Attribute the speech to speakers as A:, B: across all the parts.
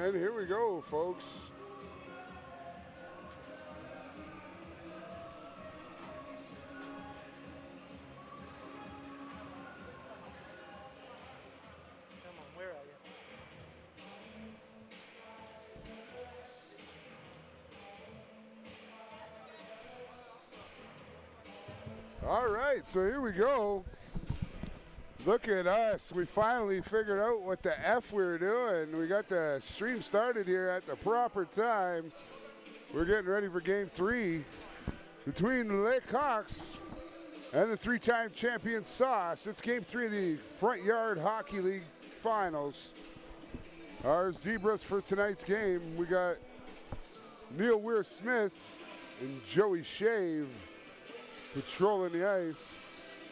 A: And here we go, folks.
B: Come on, where are you?
A: All right, so here we go. Look at us. We finally figured out what the F we were doing. We got the stream started here at the proper time. We're getting ready for game 3 between the Coqs and the 3-time champion Sauce. It's game 3 of the Frontyard Hockey League finals. Our zebras for tonight's game, we got Neil Weir-Smith and Joey Shave patrolling the ice.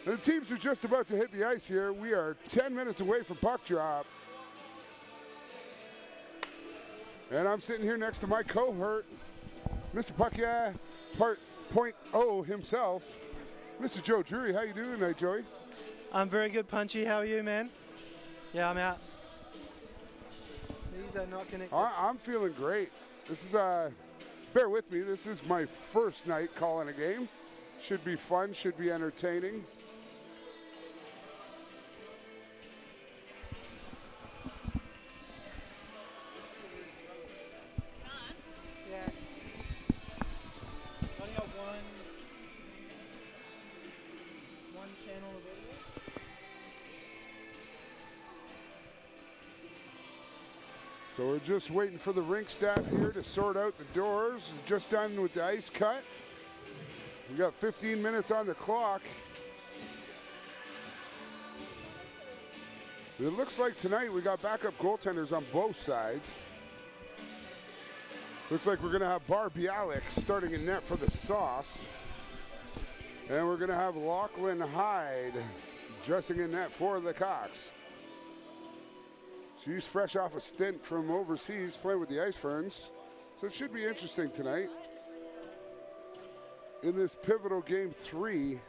A: And the teams are just about to hit the ice here. We are 10 minutes away from puck drop. And I'm sitting here next to my cohort, Mr. Puck Yeah, part .0 himself, Mr. Joe Drury. How you doing tonight, Joey?
B: I'm very good, Punchy. How are you, man? Yeah, I'm out. These are not connected.
A: I'm feeling great. This is, bear with me, this is my first night calling a game. Should be fun, should be entertaining.
B: Yeah. Only got one channel available.
A: So we're just waiting for the rink staff here to sort out the doors. Just done with the ice cut. We got 15 minutes on the clock. It looks like tonight we got backup goaltenders on both sides. Looks like we're gonna have Bar Bialik starting in net for the Sauce. And we're gonna have Lachlan Hyde dressing in net for the Coqs. She's fresh off a stint from overseas playing with the Ice Ferns. So it should be interesting tonight in this pivotal game 3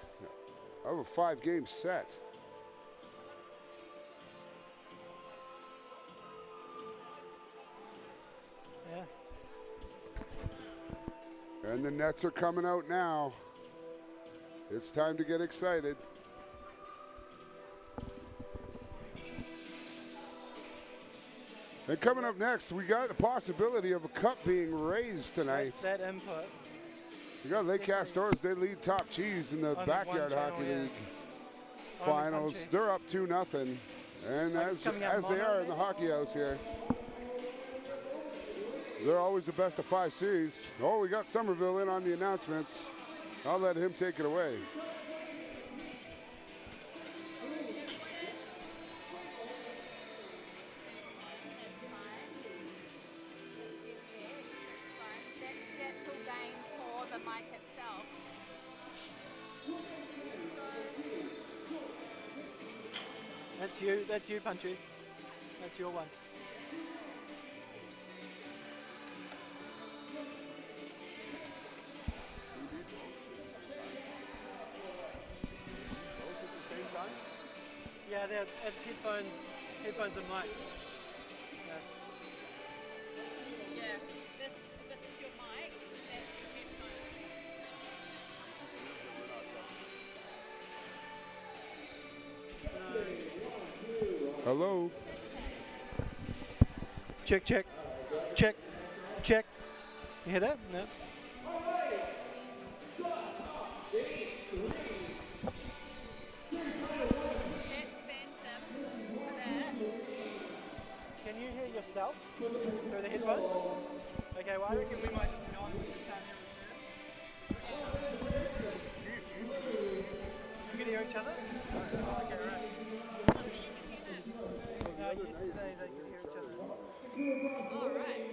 A: of a 5-game set.
B: Yeah.
A: And the nets are coming out now. It's time to get excited. And coming up next, we got the possibility of a cup being raised tonight.
B: That's that input.
A: We got Lake Castors. They lead Top Cheese in the
B: Only
A: Backyard
B: one
A: Hockey
B: channel,
A: League
B: yeah.
A: finals.
B: Punchy.
A: They're up 2-0. And
B: Like
A: as
B: it's coming out
A: they
B: mono,
A: are in the hockey house here, they're always the best of 5 series. Oh, we got Somerville in on the announcements. I'll let him take it away.
B: That's you, Punchy. That's your one.
A: Both at the same time?
B: Yeah, it's headphones and mic. Yeah.
C: Yeah, this is your mic, that's your headphones.
A: Hello?
B: Check. You hear that? No.
C: That's Phantom for that.
B: Can you hear yourself through the headphones? Okay, well I reckon we might just not. We just can't hear return. You can hear each other? Okay, right. Yesterday they could hear each other.
C: All right.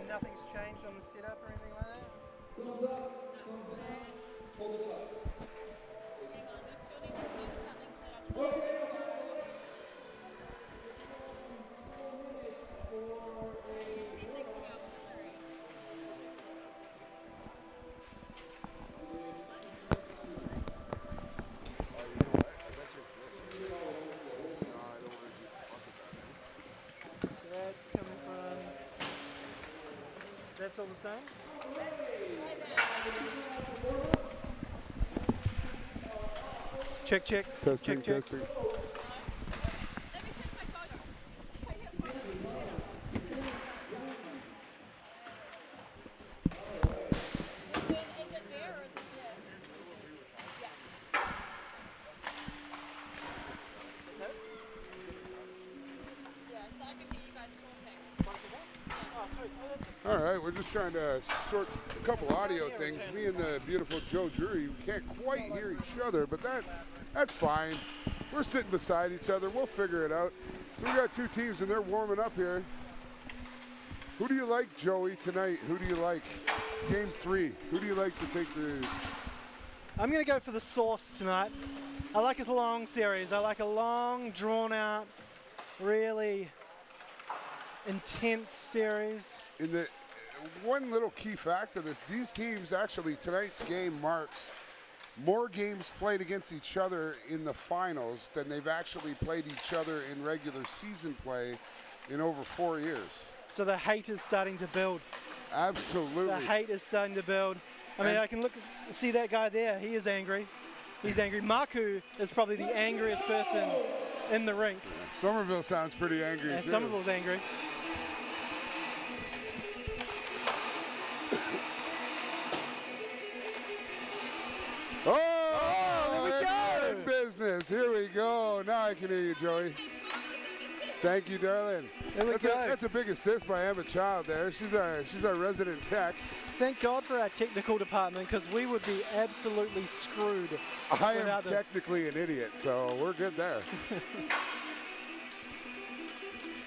B: Nothing's changed on the setup or anything like that?
C: Hang on, we still need to do something to that auxiliary. Sending to the auxiliary.
B: That's all the same? Check, check.
A: Testing,
B: check, check.
A: testing.
C: Let me check my photos. I have photos to set up. Is it there or is it there? Yeah. Yeah, so I can hear you guys talking.
B: Oh, sweet. Oh, that's it.
A: All right, we're just trying to sort a couple audio things. Me and the beautiful Joe Drury, we can't quite hear each other, but that's fine. We're sitting beside each other. We'll figure it out. So we got two teams, and they're warming up here. Who do you like, Joey, tonight? Who do you like? Game 3. Who do you like to take the...
B: I'm going to go for the Source tonight. I like a long series. I like a long, drawn-out, really intense series.
A: In the one little key fact of this, these teams actually, tonight's game marks more games played against each other in the finals than they've actually played each other in regular season play in over 4 years.
B: So the hate is starting to build.
A: Absolutely.
B: The hate is starting to build. I mean, I can see that guy there. He is angry. He's angry. Marku is probably the angriest person in the rink.
A: Somerville sounds pretty angry
B: Yeah,
A: too.
B: Somerville's angry.
A: Oh,
B: there we
A: they're
B: go.
A: in business. Here we go. Now I can hear you, Joey. Thank you, darling.
B: There we go.
A: That's a big assist by Emma Child there. She's our resident tech.
B: Thank God for our technical department, because we would be absolutely screwed.
A: I am
B: without them.
A: technically an idiot, so we're good there.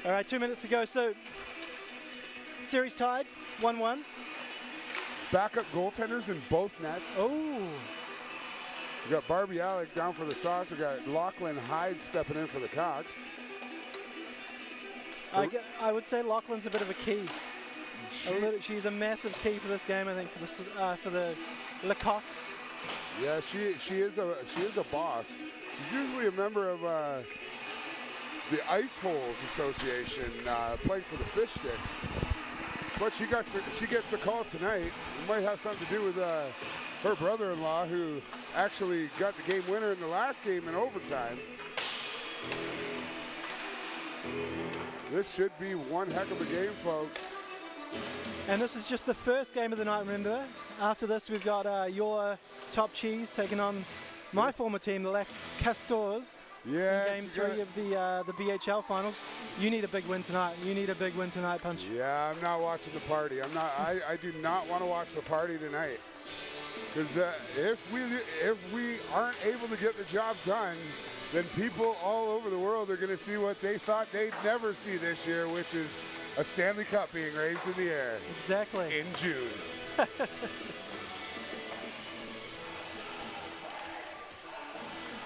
B: All right, 2 minutes to go. So, series tied, 1-1.
A: Backup goaltenders in both nets.
B: Oh,
A: We got Barbie Alec down for the Sauce. We got Lachlan Hyde stepping in for the Coqs.
B: I would say Lachlan's a bit of a key. She's a massive key for this game, I think, for the Coqs.
A: Yeah, she is a boss. She's usually a member of the Ice Holes Association, playing for the Fish Sticks. But she gets the call tonight. It might have something to do with her brother-in-law, who actually got the game winner in the last game in overtime. This should be one heck of a game, folks.
B: And this is just the first game of the night, remember? After this, we've got your Top Cheese taking on my former team, the Castors,
A: Yeah.
B: in Game 3 of the BHL Finals. You need a big win tonight. You need a big win tonight, Punch.
A: Yeah, I'm not watching the party. I do not want to watch the party tonight. Because if we aren't able to get the job done, then people all over the world are going to see what they thought they'd never see this year, which is a Stanley Cup being raised in the air.
B: Exactly.
A: In June.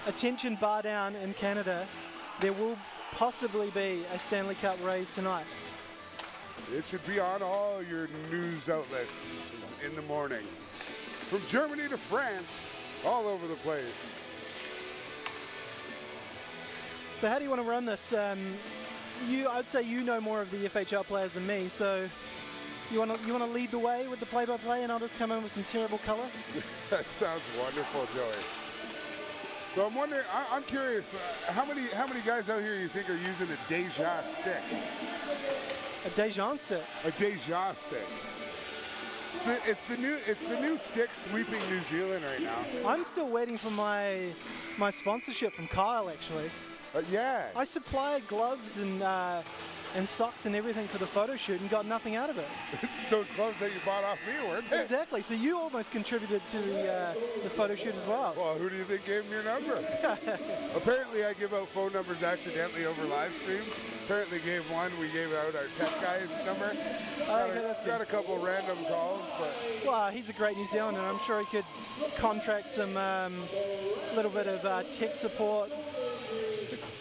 B: Attention, bar down in Canada. There will possibly be a Stanley Cup raised tonight.
A: It should be on all your news outlets in the morning. From Germany to France, all over the place.
B: So how do you want to run this? I'd say you know more of the FHL players than me, so you want to lead the way with the play-by-play, and I'll just come in with some terrible color?
A: That sounds wonderful, Joey. So I'm wondering, I'm curious, how many guys out here you think are using a Deja stick?
B: A Dejan stick?
A: A Deja stick. It's the new stick sweeping New Zealand right now.
B: I'm still waiting for my sponsorship from Kyle, actually.
A: Yeah.
B: I supplied gloves and socks and everything for the photo shoot and got nothing out of it.
A: Those gloves that you bought off me, weren't they?
B: Exactly. So you almost contributed to the photo shoot as well.
A: Well, who do you think gave me your number? Apparently, I give out phone numbers accidentally over live streams. Apparently, we gave out our tech guy's number. Got a couple random calls, but
B: well, he's a great New Zealander. I'm sure he could contract some little bit of tech support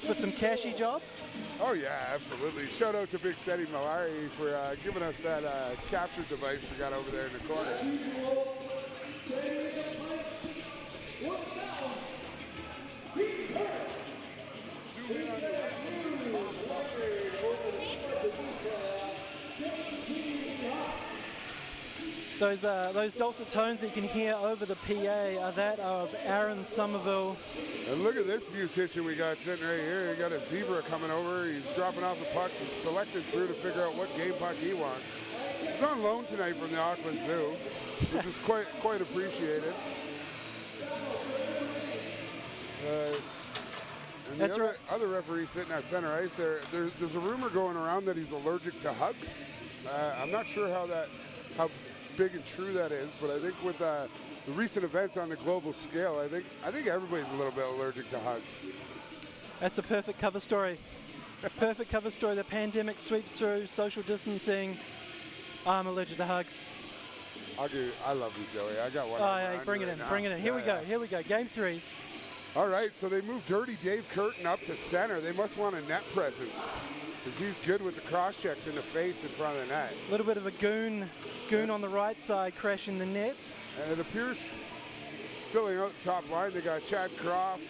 B: for some cashy jobs.
A: oh yeah, absolutely. Shout out to Big Seti Malari for giving us that capture device we got over there in the corner.
B: those dulcet tones that you can hear over the PA are that of Aaron Somerville.
A: And look at this beautician we got sitting right here. We got a zebra coming over. He's dropping off the pucks. He's selecting through to figure out what game puck he wants. He's on loan tonight from the Auckland Zoo, which is quite appreciated. And
B: That's
A: the
B: right.
A: other referee sitting at center ice, there's a rumor going around that he's allergic to hugs. I'm not sure how big and true that is, but I think with the recent events on the global scale, I think everybody's a little bit allergic to hugs.
B: That's a perfect cover story. Perfect cover story. The pandemic sweeps through, social distancing. I'm allergic to hugs.
A: I love you, Joey. I got one.
B: Oh, yeah, bring it in, bring it in. Here we go. Game 3.
A: All right, so they moved Dirty Dave Curtin up to center. They must want a net presence because he's good with the cross checks in the face in front of the net.
B: A little bit of a goon on the right side crashing the net.
A: And it appears filling out the top line, they got Chad Croft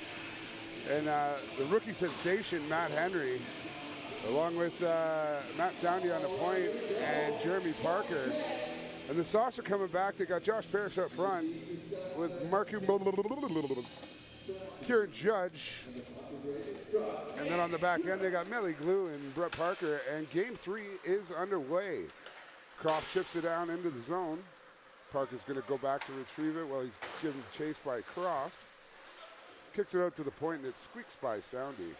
A: and the rookie sensation, Matt Henry, along with Matt Soundy on the point and Jeremy Parker. And the Sauce are coming back. They got Josh Parrish up front with Kieran Judge. And then on the back end, they got Melly Glue and Brett Parker. And game 3 is underway. Croft chips it down into the zone. Parker's going to go back to retrieve it while he's given chase by Croft. Kicks it out to the point and it squeaks by Soundy.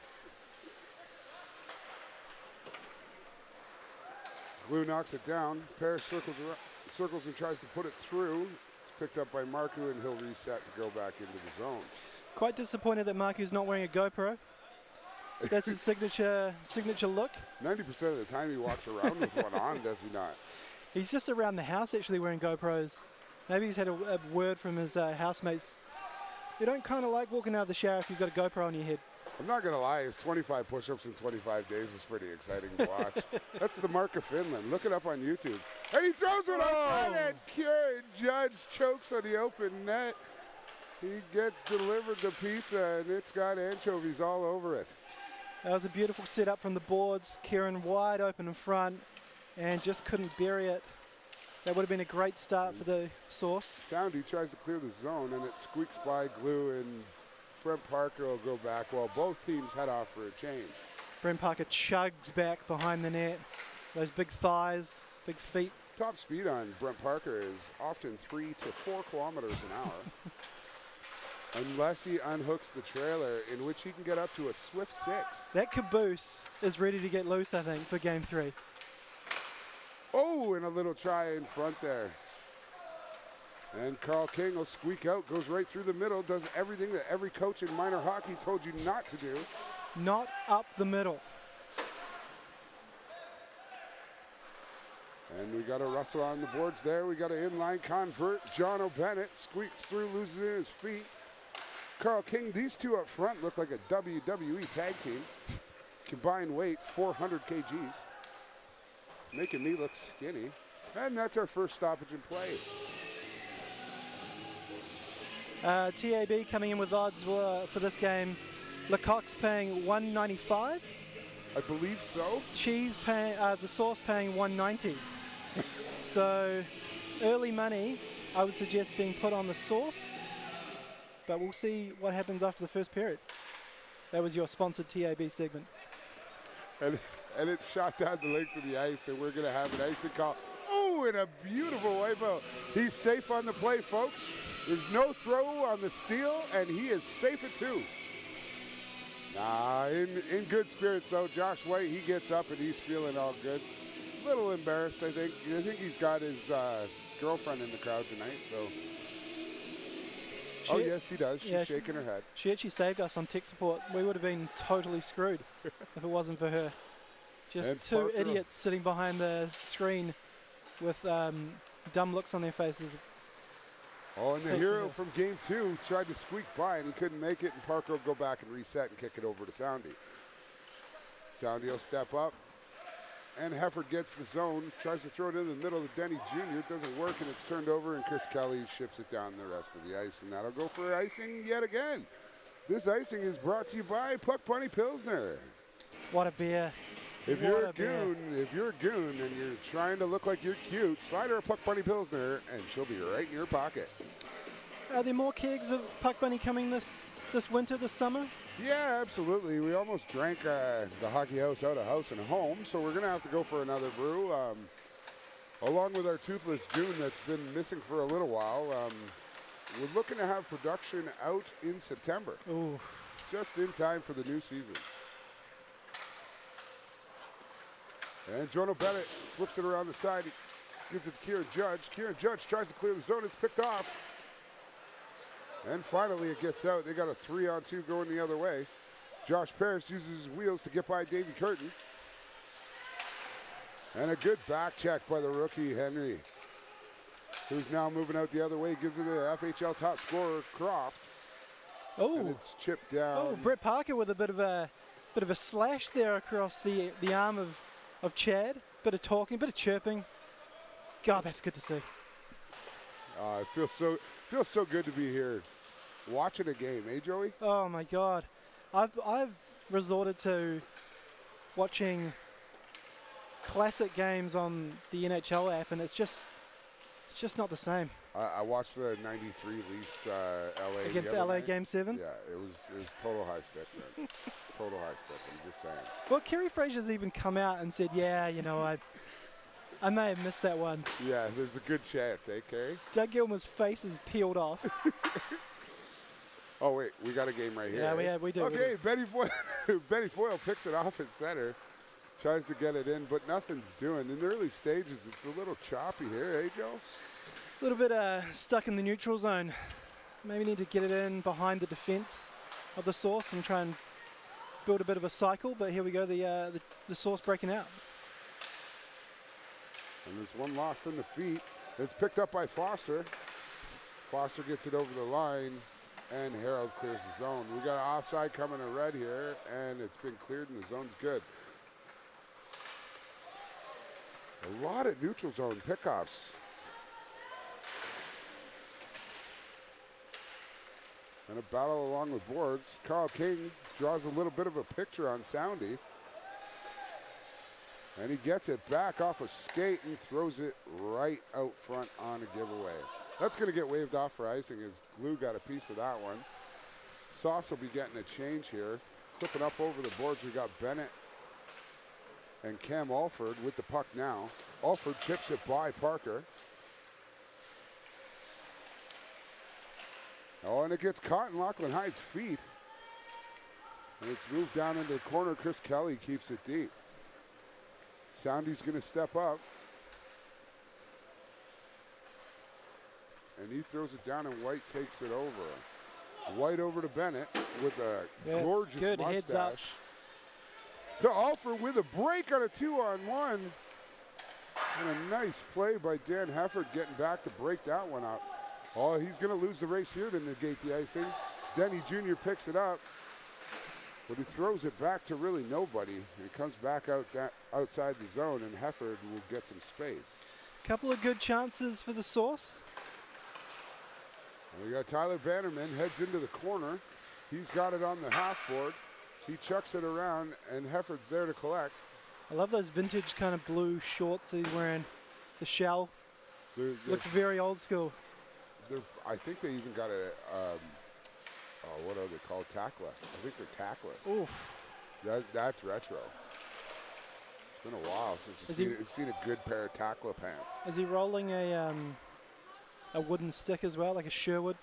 A: Glue knocks it down. Parrish circles and tries to put it through. It's picked up by Marku and he'll reset to go back into the zone.
B: Quite disappointed that Marku's not wearing a GoPro. That's his signature look.
A: 90% of the time he walks around with one on, does he not?
B: He's just around the house actually wearing GoPros. Maybe he's had a word from his housemates. You don't kind of like walking out of the shower if you've got a GoPro on your head.
A: I'm not going to lie, his 25 push-ups in 25 days is pretty exciting to watch. That's the mark of Finland. Look it up on YouTube. And he throws it on, and Kieran Judge chokes on the open net. He gets delivered the pizza, and it's got anchovies all over it.
B: That was a beautiful setup from the boards. Kieran wide open in front and just couldn't bury it. That would have been a great start for the Sauce.
A: Soundy tries to clear the zone, and it squeaks by Glue, and Brent Parker will go back while both teams head off for a change.
B: Brent Parker chugs back behind the net. Those big thighs, big feet.
A: Top speed on Brent Parker is often 3 to 4 kilometers an hour. Unless he unhooks the trailer, in which he can get up to a swift 6.
B: That caboose is ready to get loose, I think, for game 3.
A: Oh, and a little try in front there. And Carl King will squeak out, goes right through the middle, does everything that every coach in minor hockey told you not to do.
B: Not up the middle.
A: And we got a Russell on the boards there. We got an inline convert. John O'Bennett squeaks through, loses his feet. Carl King, these two up front look like a WWE tag team. Combined weight, 400 kgs. Making me look skinny. And that's our first stoppage in play.
B: TAB coming in with odds for this game. Le Coqs paying $1.95.
A: I believe so.
B: Cheese paying, the Sauce paying $1.90. So early money, I would suggest being put on the Sauce. But we'll see what happens after the first period. That was your sponsored TAB segment.
A: And it's shot down the length of the ice, and we're going to have an icing call. Oh, and a beautiful wipeout. He's safe on the play, folks. There's no throw on the steal, and he is safe at 2. In good spirits, though. Josh White, he gets up, and he's feeling all good. A little embarrassed, I think. I think he's got his girlfriend in the crowd tonight, so. Oh, yes, he does. She's shaking her head.
B: She actually saved us on tech support. We would have been totally screwed if it wasn't for her. Just
A: And
B: two
A: Parker.
B: idiots sitting behind the screen with dumb looks on their faces.
A: Oh, and the
B: Thanks to
A: hero
B: her.
A: from game 2 tried to squeak by, and he couldn't make it, and Parker will go back and reset and kick it over to Soundy. Soundy will step up, and Hefford gets the zone, tries to throw it in the middle of Denny Jr. It doesn't work, and it's turned over, and Chris Kelly ships it down the rest of the ice, and that'll go for icing yet again. This icing is brought to you by Puck Bunny Pilsner.
B: What a beer.
A: If
B: What
A: you're
B: a
A: a
B: bear.
A: goon and you're trying to look like you're cute, slide her a Puck Bunny Pilsner and she'll be right in your pocket.
B: Are there more kegs of Puck Bunny coming this winter, this summer?
A: Yeah, absolutely. We almost drank the hockey house out of house and home, so we're going to have to go for another brew. Along with our toothless goon that's been missing for a little while, we're looking to have production out in September,
B: Ooh.
A: just in time for the new season. And Jonah Bennett flips it around the side. He gives it to Kieran Judge. Kieran Judge tries to clear the zone. It's picked off. And finally it gets out. They got a 3-on-2 going the other way. Josh Parrish uses his wheels to get by Davey Curtin. And a good back check by the rookie, Henry, who's now moving out the other way. Gives it to the FHL top scorer, Croft. And
B: Oh,
A: it's chipped down.
B: Brett Parker with a bit of a slash there across the arm of Chad. Bit of talking, bit of chirping. God, that's good to see.
A: It feels so good to be here watching a game, eh, Joey?
B: Oh my God, I've resorted to watching classic games on the NHL app, and it's just not the same.
A: I watched the '93 Leafs LA
B: Against
A: the other
B: LA
A: night.
B: Game 7.
A: Yeah, it was total high step, man. Total high step. I'm just saying.
B: Well, Kerry Fraser's even come out and said, yeah, you know, I may have missed that one.
A: Yeah, there's a good chance, eh, Kerry?
B: Doug Gilmour's face is peeled off.
A: Oh wait, we got a game right here.
B: Yeah,
A: eh?
B: we do.
A: Okay, Benny Foyle picks it off at center, tries to get it in, but nothing's doing. In the early stages, it's a little choppy here, eh, Joe?
B: A little bit stuck in the neutral zone. Maybe need to get it in behind the defense of the Source and try and build a bit of a cycle. But here we go, the Source breaking out.
A: And there's one lost in the feet. It's picked up by Foster. Foster gets it over the line, and Harold clears the zone. We got an offside coming to red here, and it's been cleared, and the zone's good. A lot of neutral zone pickoffs. And a battle along the boards. Carl King draws a little bit of a picture on Soundy. And he gets it back off a skate and throws it right out front on a giveaway. That's going to get waved off for icing as Glue got a piece of that one. Sauce will be getting a change here. Clipping up over the boards, we got Bennett and Cam Alford with the puck now. Alford chips it by Parker. Oh, and it gets caught in Lachlan Hyde's feet. And it's moved down into the corner. Chris Kelly keeps it deep. Soundy's going to step up. And he throws it down, and White takes it over. White over to Bennett with a gorgeous
B: good. Heads up.
A: mustache. To Alford with a break on a 2-on-1. And a nice play by Dan Hefford getting back to break that one up. Oh, he's going to lose the race here to negate the icing. Denny Jr. picks it up, but he throws it back to really nobody. It comes back out outside the zone, and Hefford will get some space.
B: Couple of good chances for the Source.
A: And we got Tyler Bannerman, heads into the corner. He's got it on the half board. He chucks it around, and Hefford's there to collect.
B: I love those vintage kind of blue shorts that he's wearing. The shell looks very old school.
A: I think they even got a, what are they called? Tackler. I think they're tackless.
B: Oof.
A: That's retro. It's been a while since you've seen a good pair of tackler pants.
B: Is he rolling a wooden stick as well, like a Sherwood?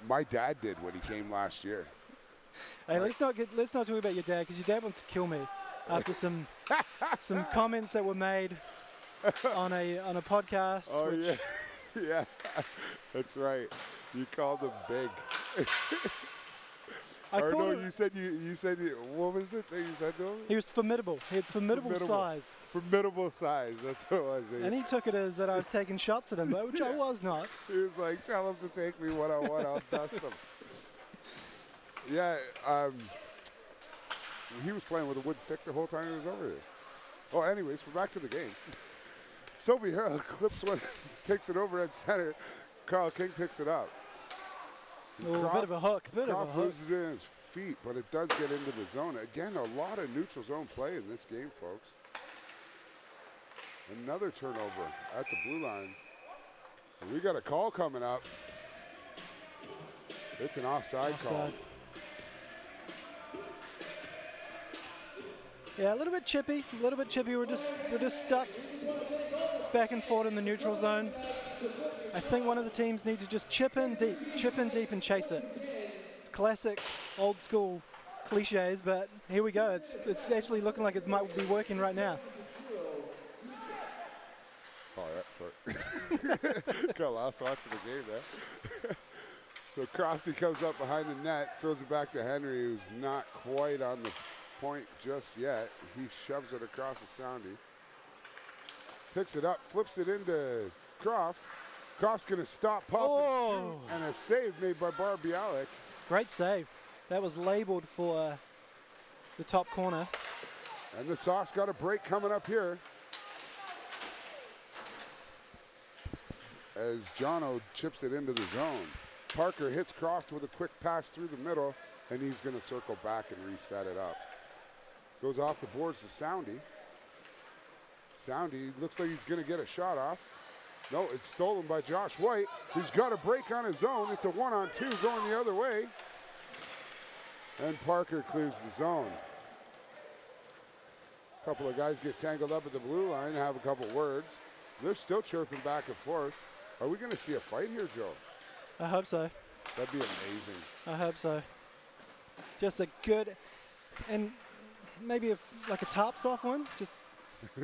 A: My dad did when he came last year.
B: Hey, let's not talk about your dad, because your dad wants to kill me after some comments that were made on a podcast.
A: Oh yeah, yeah, that's right. You called him big. You said what was it that you said to him?
B: He was formidable. He had formidable size.
A: Formidable size. That's what it was.
B: And he took it as that I was taking shots at him, which I was not.
A: He was like, "Tell him to take me one-on-one. I'll dust him." Yeah. He was playing with a wood stick the whole time he was over here. Oh, anyways, we're back to the game. Sophie Harrell clips one, takes it over at center. Carl King picks it up.
B: Oh, bit of a hook.
A: Croft loses it, and it's feet, but it does get into the zone. Again, a lot of neutral zone play in this game, folks. Another turnover at the blue line. And we got a call coming up. It's an offside call.
B: Yeah, a little bit chippy. We're just stuck back and forth in the neutral zone. I think one of the teams needs to just chip in deep and chase it. It's classic, old school cliches, but here we go. It's actually looking like it might be working right now.
A: Oh, yeah, sorry. Got lost watching the game there. So Crofty comes up behind the net, throws it back to Henry, who's not quite on the point just yet. He shoves it across the Soundy. Picks it up, flips it into Croft. Croft's going to stop, pop, and shoot, and a save made by Barb Bialik.
B: Great save. That was labeled for the top corner.
A: And the Sauce got a break coming up here. As Jono chips it into the zone. Parker hits Croft with a quick pass through the middle, and he's going to circle back and reset it up. Goes off the boards to Soundy. Soundy looks like he's going to get a shot off. No, it's stolen by Josh White, who's got a break on his own. It's a 1-on-2 going the other way. And Parker clears the zone. A couple of guys get tangled up at the blue line, have a couple words. They're still chirping back and forth. Are we going to see a fight here, Joe?
B: I hope so.
A: That'd be amazing.
B: I hope so. Just a good, and maybe like a tarps off one. Just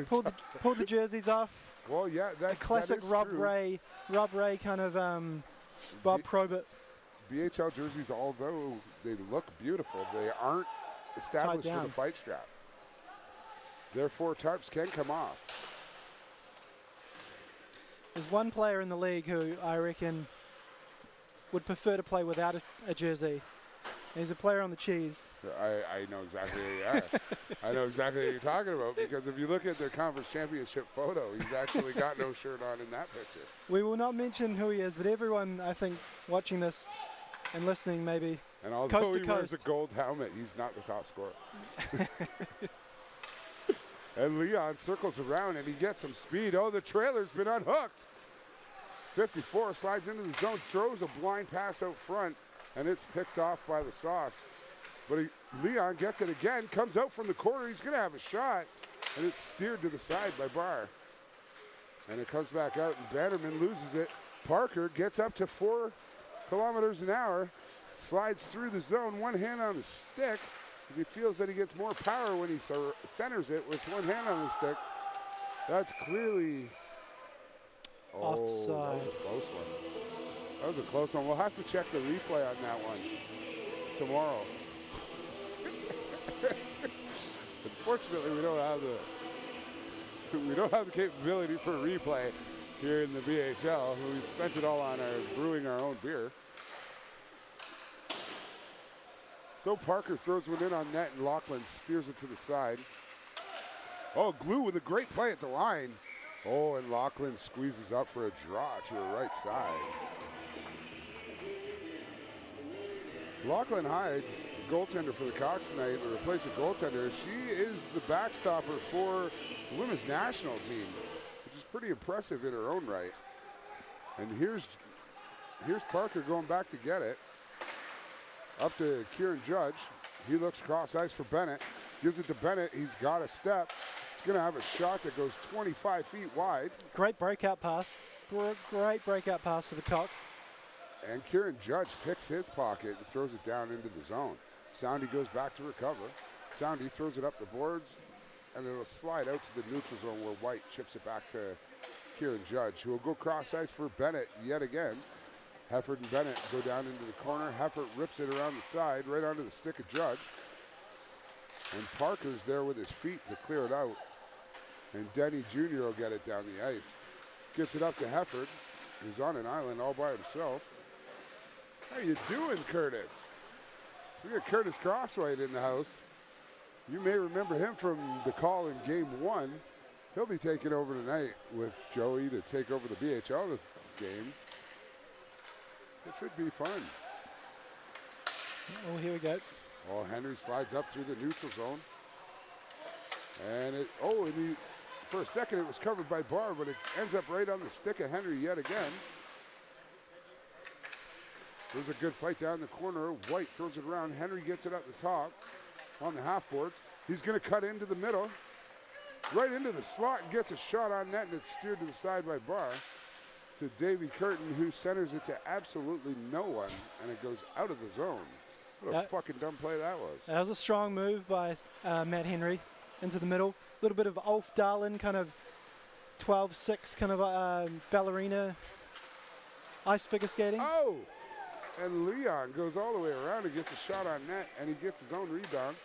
B: pull the jerseys off.
A: Well, yeah,
B: a classic Rob Ray kind of Bob Probert.
A: BHL jerseys, although they look beautiful, they aren't established with a fight strap. Therefore, tarps can come off.
B: There's one player in the league who I reckon would prefer to play without a jersey. He's a player on the cheese.
A: I know exactly who you are. I know exactly what you're talking about, because if you look at their conference championship photo, he's actually got no shirt on in that picture.
B: We will not mention who he is, but everyone, I think, watching this and listening maybe
A: and although
B: coast to
A: he
B: coast.
A: Wears a gold helmet, he's not the top scorer. And Leon circles around and he gets some speed. Oh, the trailer's been unhooked. 54 slides into the zone, throws a blind pass out front, and it's picked off by the Sauce. But Leon gets it again, comes out from the corner. He's going to have a shot, and it's steered to the side by Barr. And it comes back out, and Bannerman loses it. Parker gets up to 4 kilometers an hour, slides through the zone, one hand on the stick. He feels that he gets more power when he centers it with one hand on the stick. That's clearly
B: offside.
A: That was a close one. That was a close one. We'll have to check the replay on that one tomorrow. Unfortunately, we don't have the capability for a replay here in the BHL. We spent it all on brewing our own beer. So Parker throws one in on net, and Lachlan steers it to the side. Oh, Glue with a great play at the line. Oh, and Lachlan squeezes up for a draw to the right side. Lachlan Hyde, goaltender for the Coqs tonight, the replacement goaltender, she is the backstopper for the women's national team, which is pretty impressive in her own right. And here's Parker going back to get it. Up to Kieran Judge. He looks cross ice for Bennett. Gives it to Bennett. He's got a step. He's going to have a shot that goes 25 feet wide.
B: Great breakout pass. Great breakout pass for the Coqs.
A: And Kieran Judge picks his pocket and throws it down into the zone. Soundy goes back to recover. Soundy throws it up the boards, and it'll slide out to the neutral zone where White chips it back to Kieran Judge, who will go cross ice for Bennett yet again. Hefford and Bennett go down into the corner. Hefford rips it around the side, right onto the stick of Judge. And Parker's there with his feet to clear it out. And Denny Jr. will get it down the ice. Gets it up to Hefford, who's on an island all by himself. How you doing, Curtis? We got Curtis Crosswhite in the house. You may remember him from the call in game 1. He'll be taking over tonight with Joey to take over the BHL game. It should be fun.
B: Oh, here we go.
A: Oh, Henry slides up through the neutral zone. And for a second it was covered by Barr, but it ends up right on the stick of Henry yet again. There's a good fight down the corner. White throws it around. Henry gets it at the top on the half boards. He's going to cut into the middle, right into the slot, and gets a shot on net, and it's steered to the side by Barr to Davey Curtin, who centers it to absolutely no one, and it goes out of the zone. What a fucking dumb play that was.
B: That was a strong move by Matt Henry into the middle. A little bit of Ulf Darlin, kind of 12-6 kind of ballerina ice figure skating.
A: Oh! And Leon goes all the way around and gets a shot on net, and he gets his own rebound.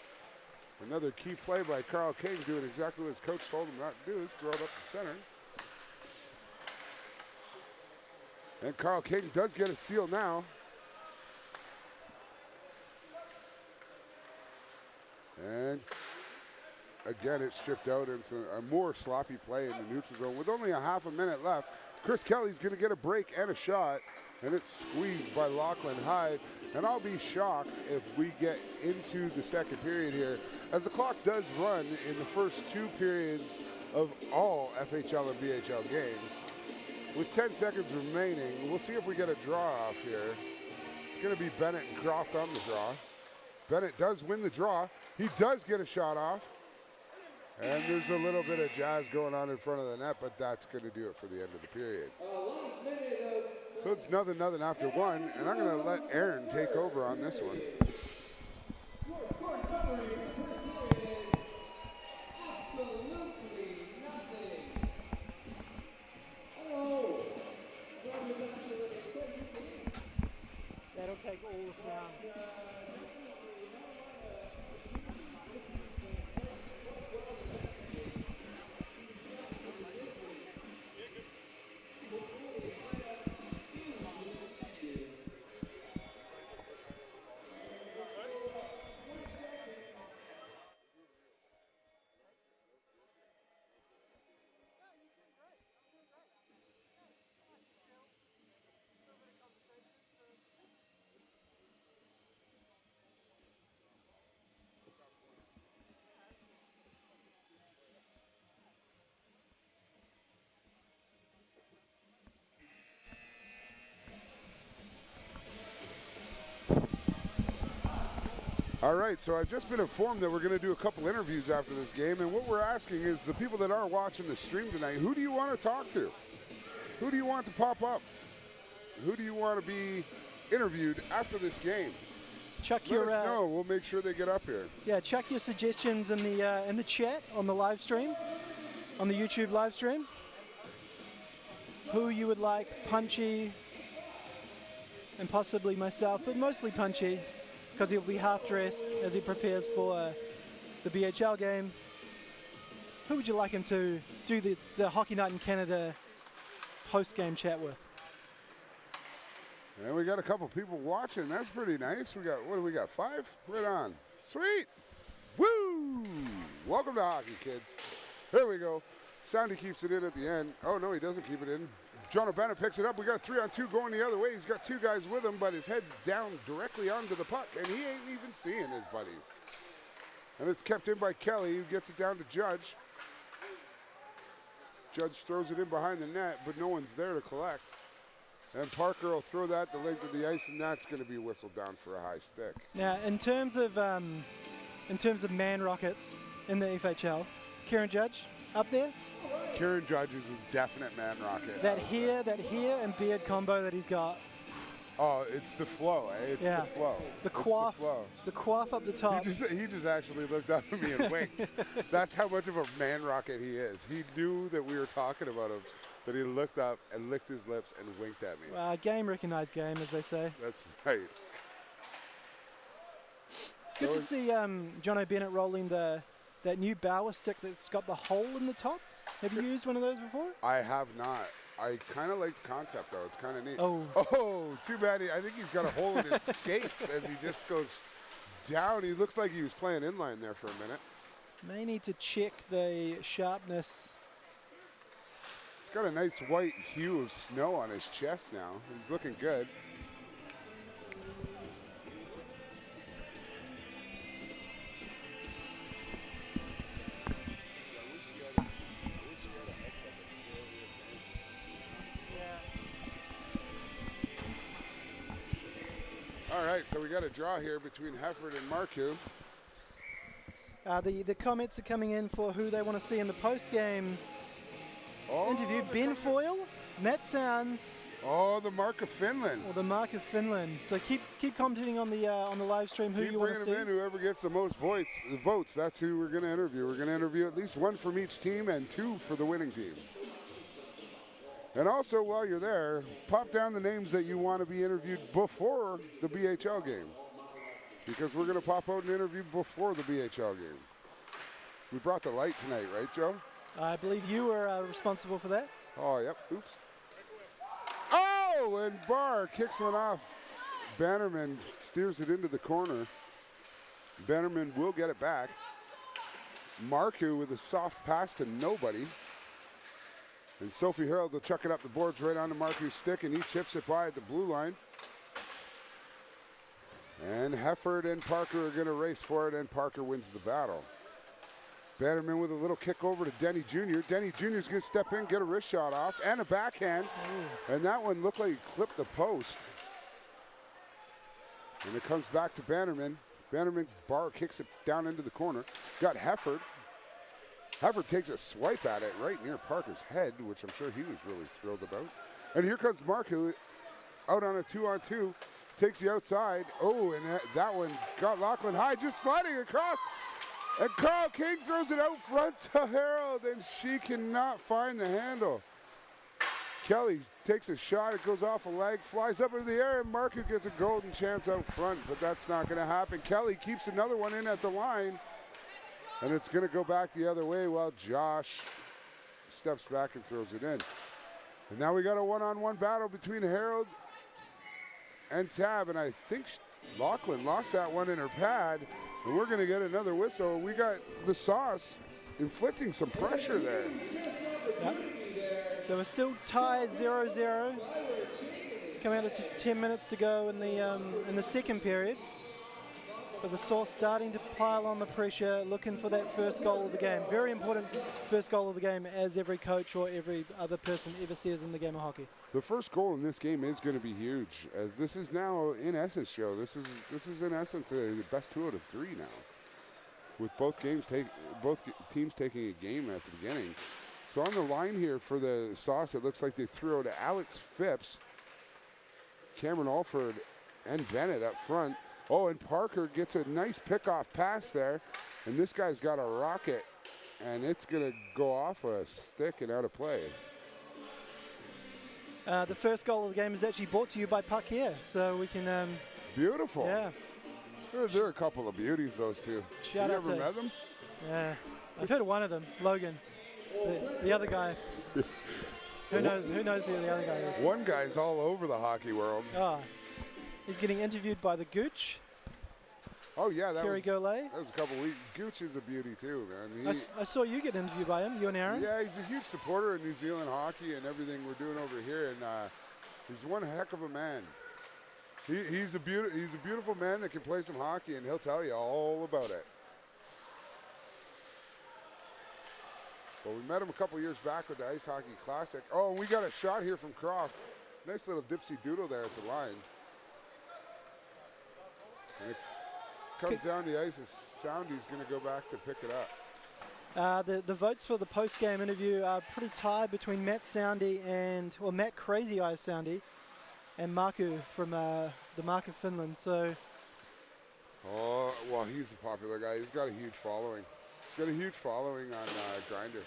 A: Another key play by Carl King, doing exactly what his coach told him not to do, is throw it up the center. And Carl King does get a steal now. And again, it's stripped out, and a more sloppy play in the neutral zone. With only a half a minute left, Chris Kelly's going to get a break and a shot. And it's squeezed by Lachlan Hyde. And I'll be shocked if we get into the second period here, as the clock does run in the first 2 periods of all FHL and BHL games. With 10 seconds remaining, we'll see if we get a draw off here. It's going to be Bennett and Croft on the draw. Bennett does win the draw. He does get a shot off. And there's a little bit of jazz going on in front of the net, but that's going to do it for the end of the period. So it's nothing after 1, and I'm going to let Aaron take over on this one.
D: Your score summary for the first period, absolutely nothing. Hello. That was actually a quick game.
B: That'll take all the sound.
A: All right, so I've just been informed that we're going to do a couple interviews after this game, and what we're asking is the people that are watching the stream tonight, who do you want to talk to? Who do you want to pop up? Who do you want to be interviewed after this game?
B: Chuck
A: Let
B: your
A: us know. We'll make sure they get up here.
B: yeah, chuck your suggestions in the chat on the live stream, on the YouTube live stream. Who you would like, Punchy, and possibly myself, but mostly Punchy, because he'll be half dressed as he prepares for the BHL game. Who would you like him to do the Hockey Night in Canada post-game chat with?
A: And we got a couple people watching. That's pretty nice. We got, what do we got, 5? Right on. Sweet. Woo! Welcome to hockey, kids. There we go. Sandy keeps it in at the end. Oh, no, he doesn't keep it in. John O'Bannon picks it up. We got 3-on-2 going the other way. He's got 2 guys with him, but his head's down directly onto the puck, and he ain't even seeing his buddies. And it's kept in by Kelly, who gets it down to Judge. Judge throws it in behind the net, but no one's there to collect. And Parker will throw that the length of the ice, and that's going to be whistled down for a high stick.
B: Now, in terms of man rockets in the FHL, Kieran Judge up there.
A: Kieran Judge is a definite man rocket.
B: That hair and beard combo that he's got.
A: Oh, it's the flow. Eh? It's
B: Yeah.
A: the flow.
B: The
A: It's
B: quaff,
A: flow.
B: the quaff up the top.
A: He just actually looked up at me and winked. That's how much of a man rocket he is. He knew that we were talking about him, but he looked up and licked his lips and winked at me.
B: Game recognized game, as they say.
A: That's right.
B: It's good to see John O'Bennett rolling that new Bauer stick that's got the hole in the top. Have you used one of those before?
A: I have not. I kind of like the concept, though. It's kind of neat.
B: Oh,
A: Too bad. I think he's got a hole in his skates as he just goes down. He looks like he was playing inline there for a minute.
B: may need to check the sharpness.
A: He's got a nice white hue of snow on his chest now. He's looking good. All right, so we got a draw here between Hefford and Marku.
B: The comments are coming in for who they want to see in the post-game interview. Ben Foyle, Matt Sounds,
A: Oh, the Mark of Finland.
B: or the Mark of Finland. So keep commenting on the live stream who
A: Keep
B: you want to
A: bringing
B: see.
A: them in. Whoever gets the most votes, that's who we're going to interview. We're going to interview at least one from each team and 2 for the winning team. And also, while you're there, pop down the names that you want to be interviewed before the BHL game, because we're going to pop out an interview before the BHL game. We brought the light tonight, right, Joe?
B: I believe you were responsible for that.
A: Oh, yep. Oops. Oh, and Barr kicks one off. Bannerman steers it into the corner. Bannerman will get it back. Marku with a soft pass to nobody. And Sophie Harold will chuck it up the boards right onto Marku's stick, and he chips it by at the blue line. And Hefford and Parker are going to race for it, and Parker wins the battle. Bannerman with a little kick over to Denny Jr. Denny Jr. is going to step in, get a wrist shot off, and a backhand. Ooh. And that one looked like he clipped the post. And it comes back to Bannerman. Bannerman bar kicks it down into the corner. Got Hefford. Hefford takes a swipe at it right near Parker's head, which I'm sure he was really thrilled about. And here comes Marku out on a 2-on-2. Takes the outside. Oh, and that one got Lachlan High just sliding across. And Carl King throws it out front to Harold, and she cannot find the handle. Kelly takes a shot. It goes off a leg, flies up into the air, and Marku gets a golden chance out front, but that's not going to happen. Kelly keeps another one in at the line. And it's going to go back the other way while Josh steps back and throws it in. And now we got a one-on-one battle between Harold and Tab. And I think Lachlan lost that one in her pad. And we're going to get another whistle. We got the Sauce inflicting some pressure there.
B: Yep. So we're still tied 0-0. Coming out of 10 minutes to go in the second period. But the Sauce starting to pile on the pressure, looking for that first goal of the game. Very important first goal of the game, as every coach or every other person ever says in the game of hockey.
A: The first goal in this game is going to be huge, as this is now, in essence, Joe, this is in essence the best 2 out of 3 now, with both teams taking a game at the beginning. So on the line here for the Sauce, it looks like they threw out to Alex Phipps, Cameron Alford, and Bennett up front. Oh, and Parker gets a nice pickoff pass there, and this guy's got a rocket, and it's going to go off a stick and out of play.
B: The first goal of the game is actually brought to you by Puck Here, so we can...
A: Beautiful.
B: Yeah.
A: They're a couple of beauties, those two.
B: Shout out
A: you ever
B: to...
A: met them?
B: Yeah. I've heard of one of them, Logan. The other guy. Who knows who the other guy is?
A: One guy's all over the hockey world.
B: Oh. He's getting interviewed by the Gooch.
A: Oh, yeah. That was
B: a
A: couple weeks. Gooch is a beauty, too, man.
B: I saw you get interviewed by him, you and Aaron.
A: Yeah, he's a huge supporter of New Zealand hockey and everything we're doing over here, and he's one heck of a man. He's a beautiful man that can play some hockey, and he'll tell you all about it. But we met him a couple years back with the Ice Hockey Classic. Oh, and we got a shot here from Croft. Nice little dipsy doodle there at the line. And it comes down the ice, and Soundy's going to go back to pick it up.
B: The votes for the post-game interview are pretty tied between Matt Soundy and, well, Matt Crazy Eyes Soundy and Marku from the Mark of Finland. So.
A: Oh, well, he's a popular guy. He's got a huge following. He's got a huge following on Grindr,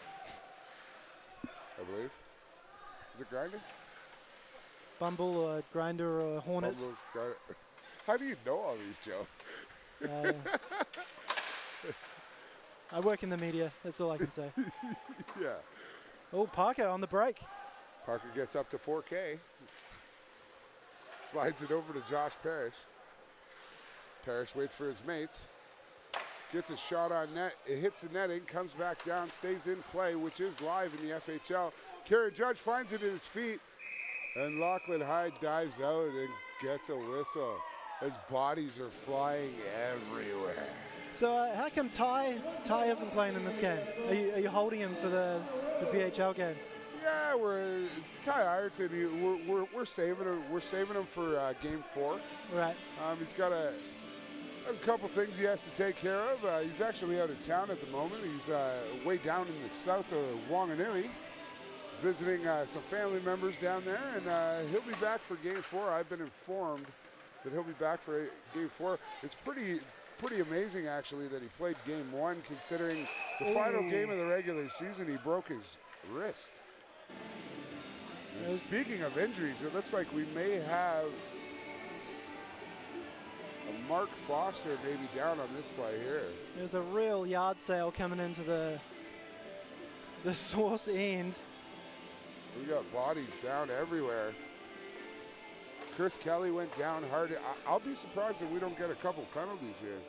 A: I believe. Is it Grindr?
B: Bumble or Grindr or Hornet.
A: Bumble, Grindr. How do you know all these, Joe?
B: I work in the media. That's all I can say.
A: Yeah.
B: Oh, Parker on the break.
A: Parker gets up to 4K. Slides it over to Josh Parrish. Parrish waits for his mates. Gets a shot on net. It hits the netting, comes back down, stays in play, which is live in the FHL. Kieran Judge finds it at his feet, and Lachlan Hyde dives out and gets a whistle as bodies are flying everywhere.
B: So how come Ty isn't playing in this game? Are you holding him for the PHL game?
A: Yeah, we're Ty Ireton. We're saving him. We're saving him for Game 4.
B: Right.
A: He's got there's a couple things he has to take care of. He's actually out of town at the moment. He's way down in the south of Wanganui, visiting some family members down there, and he'll be back for Game 4. I've been informed that he'll be back for Game 4. It's pretty amazing, actually, that he played Game 1, considering the final game of the regular season, he broke his wrist. And speaking of injuries, it looks like we may have a Mark Foster maybe down on this play here.
B: There's a real yard sale coming into the source end.
A: We got bodies down everywhere. Chris Kelly went down hard. I'll be surprised if we don't get a couple penalties here.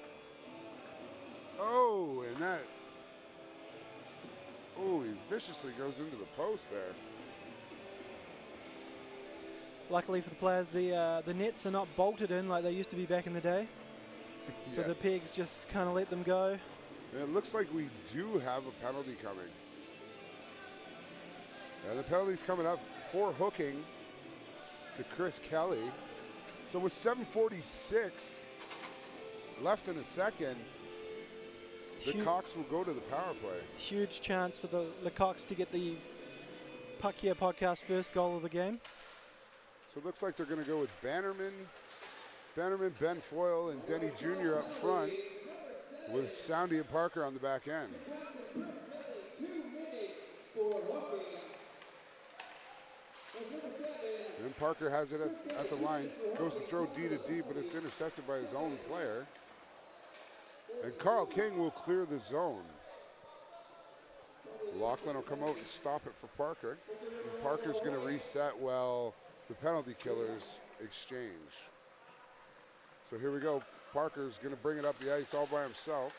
A: Oh, and that. Oh, he viciously goes into the post there.
B: Luckily for the players, the nets are not bolted in like they used to be back in the day. So the pegs just kind of let them go.
A: And it looks like we do have a penalty coming. And the penalty's coming up for hooking to Chris Kelly. So with 7:46 left in the second, the Coqs will go to the power play. Huge
B: chance for the Coqs to get the Puck Here podcast first goal of the game.
A: So it looks like they're going to go with Bannerman, Ben Foyle, and Denny Jr. up front, with Soundy and Parker on the back end. And Parker has it at the line, goes to throw D to D, but it's intercepted by his own player. And Carl King will clear the zone. Laughlin will come out and stop it for Parker. And Parker's going to reset while the penalty killers exchange. So here we go. Parker's going to bring it up the ice all by himself.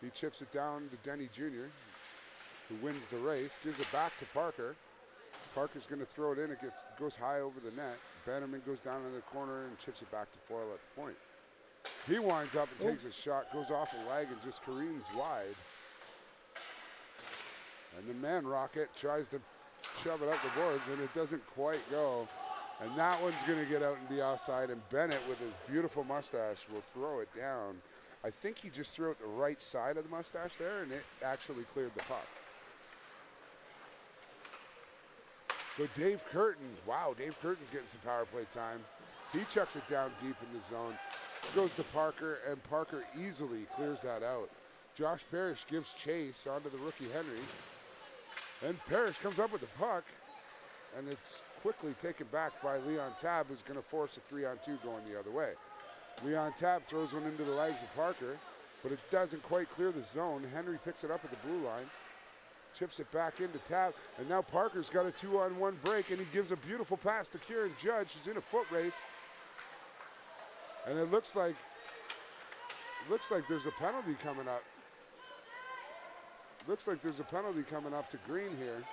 A: He chips it down to Denny Jr., who wins the race, gives it back to Parker. Parker's going to throw it in. It goes high over the net. Bannerman goes down in the corner and chips it back to Foyle at the point. He winds up and takes a shot, goes off a leg and just careens wide. And the man rocket tries to shove it up the boards, and it doesn't quite go. And that one's going to get out and be offside, and Bennett, with his beautiful mustache, will throw it down. I think he just threw it the right side of the mustache there, and it actually cleared the puck. So Dave Curtin, wow, Dave Curtin's getting some power play time. He chucks it down deep in the zone, goes to Parker, and Parker easily clears that out. Josh Parrish gives chase onto the rookie Henry, and Parrish comes up with the puck, and it's quickly taken back by Leon Tabb, who's going to force a 3-on-2 going the other way. Leon Tabb throws one into the legs of Parker, but it doesn't quite clear the zone. Henry picks it up at the blue line, chips it back into Tabb, and now Parker's got a 2-on-1 break, and he gives a beautiful pass to Kieran Judge, who's in a foot race. And it looks like there's a penalty coming up. Looks like there's a penalty coming up to Green here.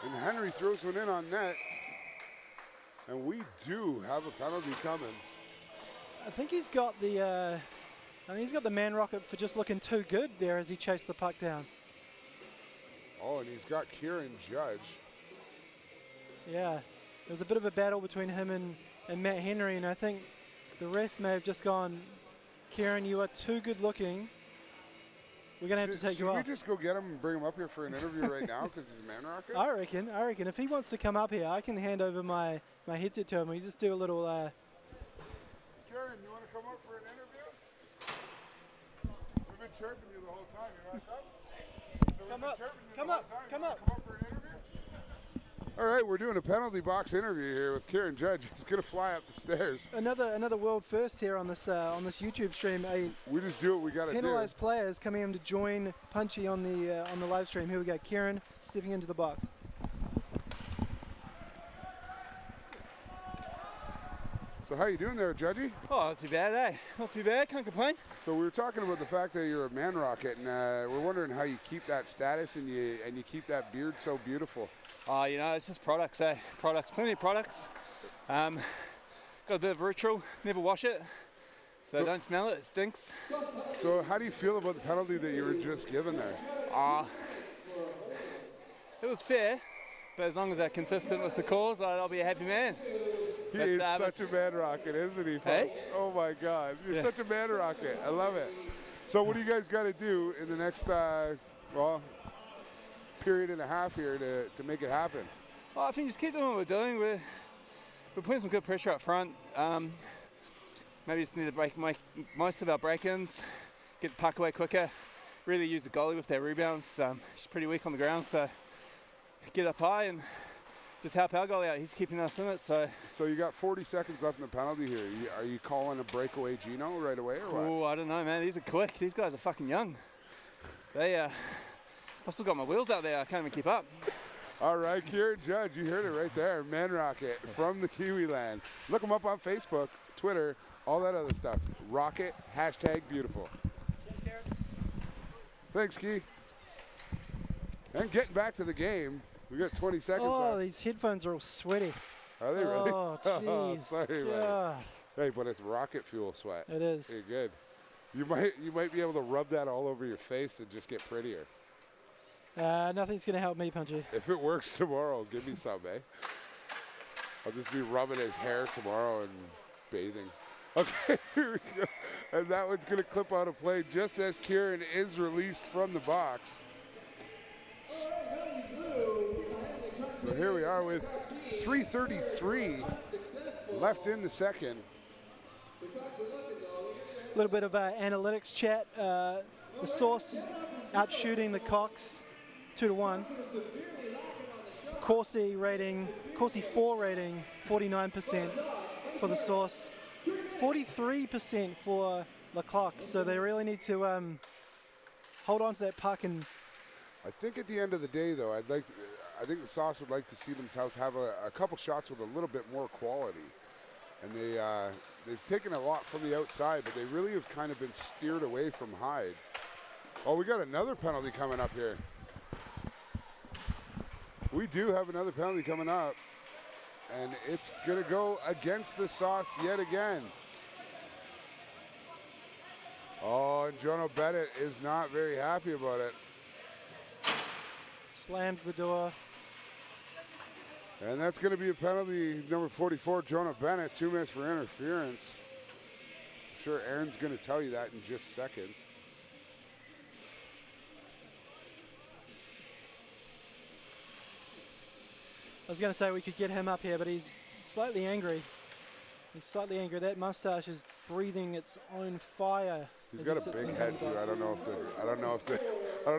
A: And Henry throws one in on net. And we do have a penalty coming.
B: I think he's got the man rocket for just looking too good there as he chased the puck down.
A: Oh, and he's got Kieran Judge.
B: Yeah, there was a bit of a battle between him and Matt Henry, and I think the ref may have just gone, Kieran, you are too good looking. We're going to have to take you off.
A: Should we just go get him and bring him up here for an interview right now because he's a man rocket?
B: I reckon. If he wants to come up here, I can hand over my headset to him. We just do a little...
A: Kieran, you want to come up for an interview? We've been chirping you the whole time. You want to come?
B: Come up. Come up
A: for an interview? All right, we're doing a penalty box interview here with Kieran Judge. He's going to fly up the stairs.
B: Another world first here on this YouTube stream.
A: We just do what we got to do.
B: Penalized players coming in to join Punchy on the live stream. Here we go. Kieran stepping into the box.
A: So how you doing there, Judgy?
E: Oh, not too bad, eh? Not too bad, can't complain.
A: So we were talking about the fact that you're a man rocket, and we're wondering how you keep that status and you keep that beard so beautiful.
E: Oh, you know, it's just products, eh? Products, plenty of products. Got a bit of ritual, never wash it. So don't smell it stinks.
A: So how do you feel about the penalty that you were just given there?
E: it was fair, but as long as they're consistent with the calls, I'll be a happy man.
A: He
E: But,
A: is
E: but-
A: such a man rocket, isn't he, folks?
E: Hey?
A: Oh my God, you're
E: Yeah.
A: such a man rocket. I love it. So what do you guys got to do in the next, period and a half here to make it happen?
E: Well, I think just keep doing what we're doing. We're putting some good pressure up front. Maybe just need to make most of our break-ins, get the puck away quicker, really use the goalie with their rebounds. She's pretty weak on the ground, so get up high and just help our goalie out. He's keeping us in it, so.
A: So you got 40 seconds left in the penalty here. Are you calling a breakaway Gino right away or what?
E: Oh, I don't know, man. These are quick. These guys are fucking young. I've still got my wheels out there. I can't even keep up.
A: All right, Kieran Judge, you heard it right there. Man Rocket from the Kiwi land. Look him up on Facebook, Twitter, all that other stuff. Rocket, #beautiful. Thanks, Key. And getting back to the game, we got 20 seconds
B: Oh,
A: left.
B: these headphones are all sweaty.
A: Are they really?
B: Oh, jeez.
A: Sorry, buddy.
B: God.
A: Hey, but it's rocket fuel sweat.
B: It is.
A: Hey, good. You might be able to rub that all over your face and just get prettier.
B: Nothing's going to help me, Punchy.
A: If it works tomorrow, give me some, eh? I'll just be rubbing his hair tomorrow and bathing. Okay, here we go. And that one's going to clip out of play just as Kieran is released from the box. So here we are with 3:33 left in the second.
B: A little bit of analytics chat. The Source out shooting the Coqs 2-1. Corsi 4 rating 49% for the Source, 43% for the Coqs. So they really need to hold on to that puck. And
A: I think at the end of the day, though, I think the Sauce would like to see themselves have a couple shots with a little bit more quality. And they've taken a lot from the outside, but they really have kind of been steered away from Hyde. Oh, we got another penalty coming up here. We do have another penalty coming up, and it's going to go against the Sauce yet again. Oh, and Jono Bennett is not very happy about it.
B: slams the door.
A: And that's going to be a penalty, number 44, Jonah Bennett, 2 minutes for interference. I'm sure Aaron's going to tell you that in just seconds.
B: I was going to say we could get him up here, but he's slightly angry. He's slightly angry. That mustache is breathing its own fire.
A: He's
B: as
A: got
B: he
A: a
B: sits in
A: big
B: the
A: head too.
B: box.
A: I don't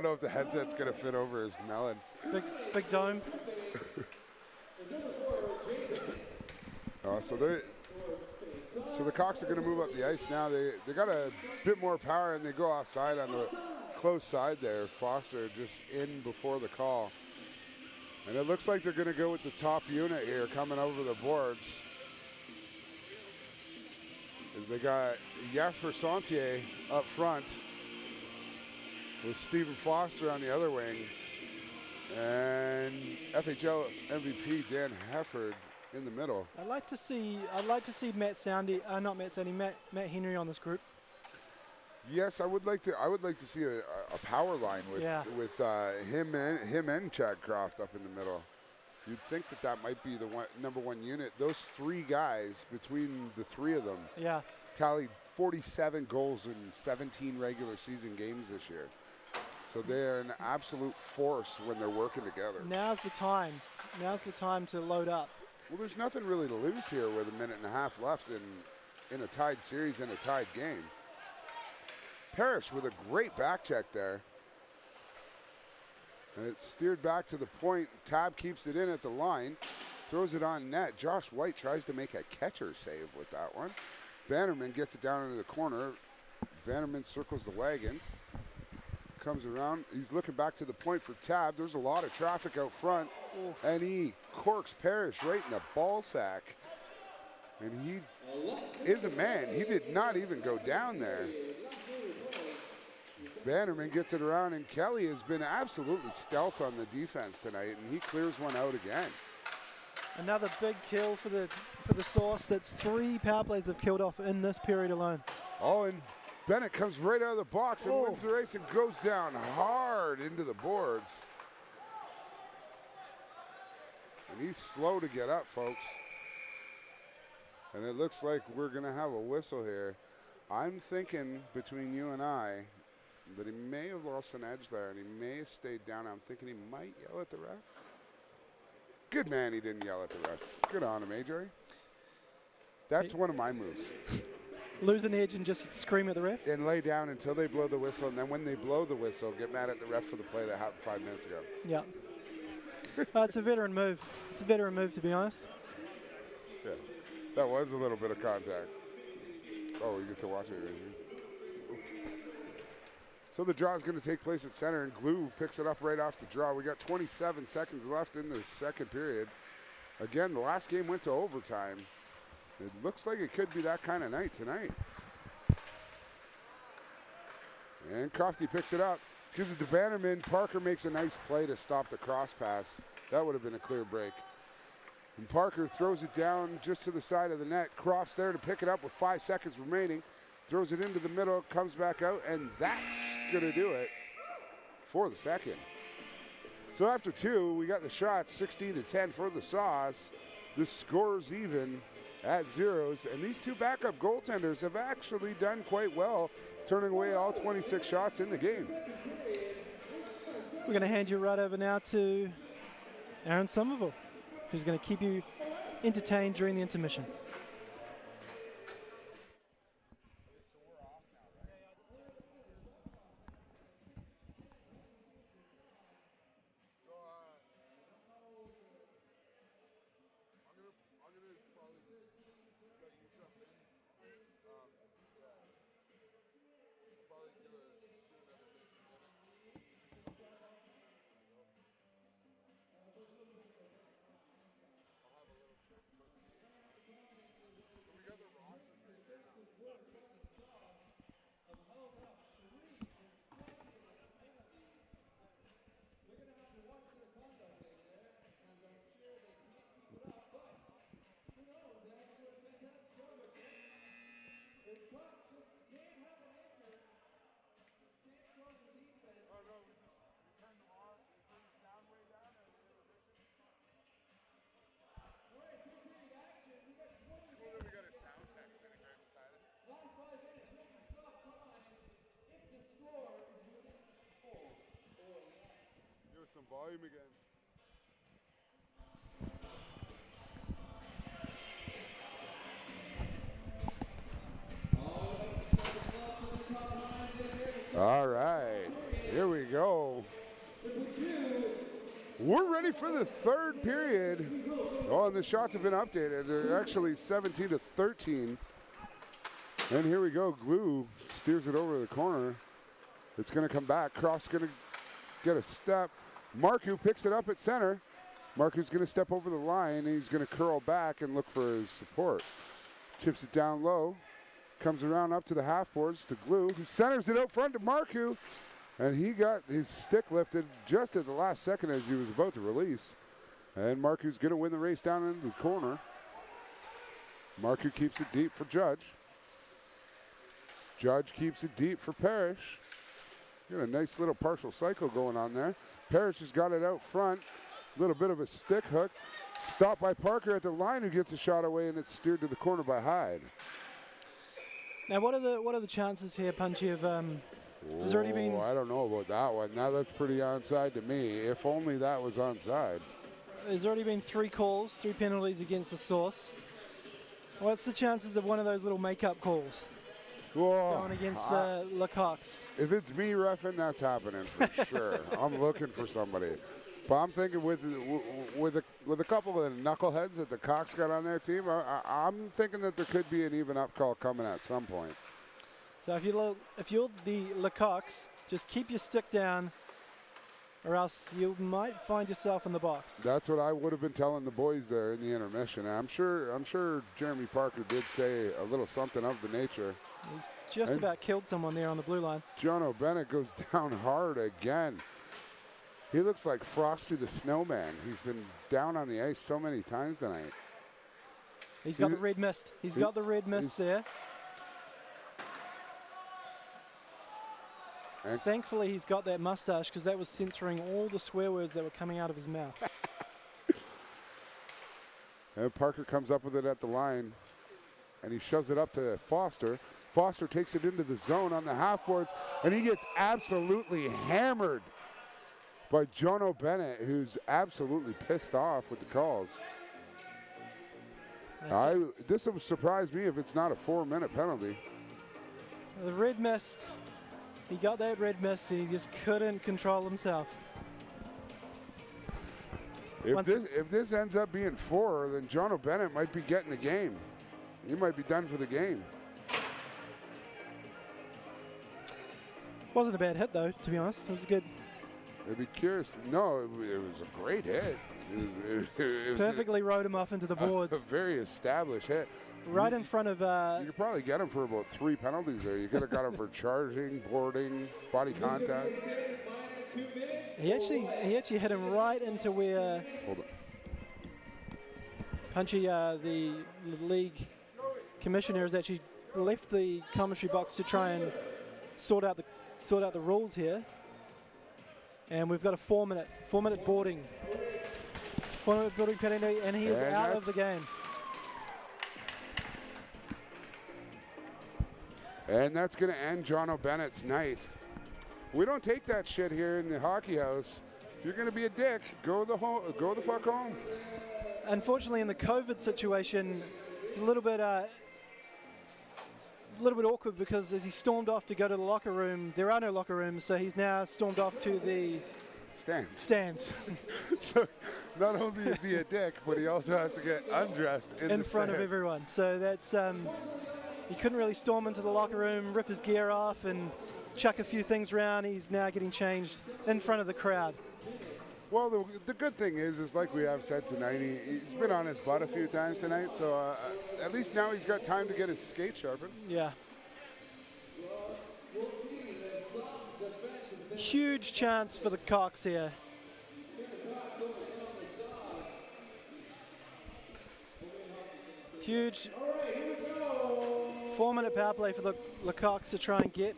A: know if the headset's going to fit over his melon.
B: Big dome.
A: So the Coqs are going to move up the ice now. They got a bit more power and they go offside on the close side there. Foster just in before the call. And it looks like they're going to go with the top unit here coming over the boards. As they got Jasper Santier up front with Stephen Foster on the other wing. And FHL MVP Dan Hefford in the middle.
B: I'd like to see Matt Henry on this group.
A: Yes, I would like to see a power line with him and Chad Croft up in the middle. You'd think that might be the number one unit. Those three guys, between the three of them, tallied 47 goals in 17 regular season games this year. So they're an absolute force when they're working together.
B: Now's the time. Now's the time to load up.
A: Well, there's nothing really to lose here with a minute and a half left in a tied series and a tied game. Parrish with a great back check there. And it's steered back to the point. Tab keeps it in at the line. Throws it on net. Josh White tries to make a catcher save with that one. Bannerman gets it down into the corner. Bannerman circles the wagons. Comes around. He's looking back to the point for Tab. There's a lot of traffic out front. Oof. And he corks Parrish right in the ball sack. And he is a man. He did not even go down there. Bannerman gets it around, and Kelly has been absolutely stealth on the defense tonight, and he clears one out again.
B: Another big kill for the Source. That's 3 power plays they've killed off in this period alone.
A: Oh, and Bennett comes right out of the box and wins the race and goes down hard into the boards. And he's slow to get up, folks. And it looks like we're going to have a whistle here. I'm thinking, between you and I, that he may have lost an edge there, and he may have stayed down. I'm thinking he might yell at the ref. Good man, he didn't yell at the ref. Good on him, AJ. That's one of my moves.
B: Lose an edge and just scream at the ref?
A: And lay down until they blow the whistle, and then when they blow the whistle, get mad at the ref for the play that happened 5 minutes ago.
B: Yeah. It's a veteran move. It's a veteran move, to be honest.
A: Yeah, that was a little bit of contact. Oh, you get to watch it. So the draw is going to take place at center, and Glue picks it up right off the draw. We got 27 seconds left in the second period. Again, the last game went to overtime. It looks like it could be that kind of night tonight. And Crofty picks it up. Gives it to Bannerman. Parker makes a nice play to stop the cross pass. That would have been a clear break. And Parker throws it down just to the side of the net. Croft's there to pick it up with 5 seconds remaining. Throws it into the middle, comes back out, and that's going to do it for the second. So after 2, we got the shots, 16-10 for the Sauce. The score's even at zeros, and these 2 backup goaltenders have actually done quite well, turning away all 26 shots in the game.
B: We're going to hand you right over now to Aaron Somerville, who's going to keep you entertained during the intermission. Some volume again. All right, here we go. We're ready for the third period. Oh, and the shots have been updated. They're actually 17-13. And here we go. Glue steers it over the corner. It's going to come back. Croft's going to get a step. Marku picks it up at center. Marku's going to step over the line, and he's going to curl back and look for his support. Chips it down low. Comes around up to the half boards to Glue, who centers it out front to Marku. And he got his stick lifted just at the last second as he was about to release. And Marku's going to win the race down into the corner. Marku keeps it deep for Judge. Judge keeps it deep for Parrish. Got a nice little partial cycle going on there. Parrish has got it out front. A little bit of a stick hook. Stopped by Parker at the line, who gets a shot away, and it's steered to the corner by Hyde. Now, what are the chances here, Punchy, of there's already been...
A: I don't know about that one. Now that's pretty onside to me. If only that was onside.
B: There's already been 3 calls, 3 penalties against the Source. What's the chances of one of those little make-up calls going against the Coqs?
A: If it's me reffing, that's happening for sure. I'm looking for somebody. But I'm thinking with a couple of knuckleheads that the Coqs got on their team, I'm thinking that there could be an even up call coming at some point.
B: So if you're the Coqs, just keep your stick down, or else you might find yourself in the box.
A: That's what I would have been telling the boys there in the intermission. I'm sure Jeremy Parker did say a little something of the nature.
B: He's just about killed someone there on the blue line.
A: John O'Bennett goes down hard again. He looks like Frosty the Snowman. He's been down on the ice so many times tonight.
B: He's got the red mist. He's got the red mist there. And thankfully, he's got that mustache, because that was censoring all the swear words that were coming out of his mouth.
A: And Parker comes up with it at the line, and he shoves it up to Foster. Foster takes it into the zone on the half boards, and he gets absolutely hammered by Jono Bennett, who's absolutely pissed off with the calls. This would surprise me if it's not a 4-minute penalty.
B: The red mist, he got that red mist and he just couldn't control himself.
A: If this ends up being 4, then Jono Bennett might be getting the game. He might be done for the game.
B: Wasn't a bad hit though, to be honest. It was good.
A: I'd be curious. No, it was a great hit. It was
B: Perfectly rode him off into the boards.
A: A very established hit.
B: Right in front of...
A: you could probably get him for about 3 penalties there. You could have got him for charging, boarding, body contact.
B: He actually hit him right into where...
A: Hold on.
B: Punchy, the league commissioner, has actually left the commentary box to try and sort out the rules here. And we've got a 4-minute boarding. 4-minute boarding penalty, and he is out of the game.
A: And that's going to end Jono Bennett's night. We don't take that shit here in the hockey house. If you're going to be a dick, go the fuck home.
B: Unfortunately, in the COVID situation, it's a little bit awkward because as he stormed off to go to the locker room, there are no locker rooms, so he's now stormed off to the stands.
A: So not only is he a dick, but he also has to get undressed in
B: front of everyone. So that's he couldn't really storm into the locker room, rip his gear off, and chuck a few things around. He's now getting changed in front of the crowd.
A: Well, the good thing is like we have said tonight, he's been on his butt a few times tonight, so at least now he's got time to get his skates sharpened.
B: Yeah. Huge chance for the Coqs here. Huge 4-minute power play for the Coqs to try and get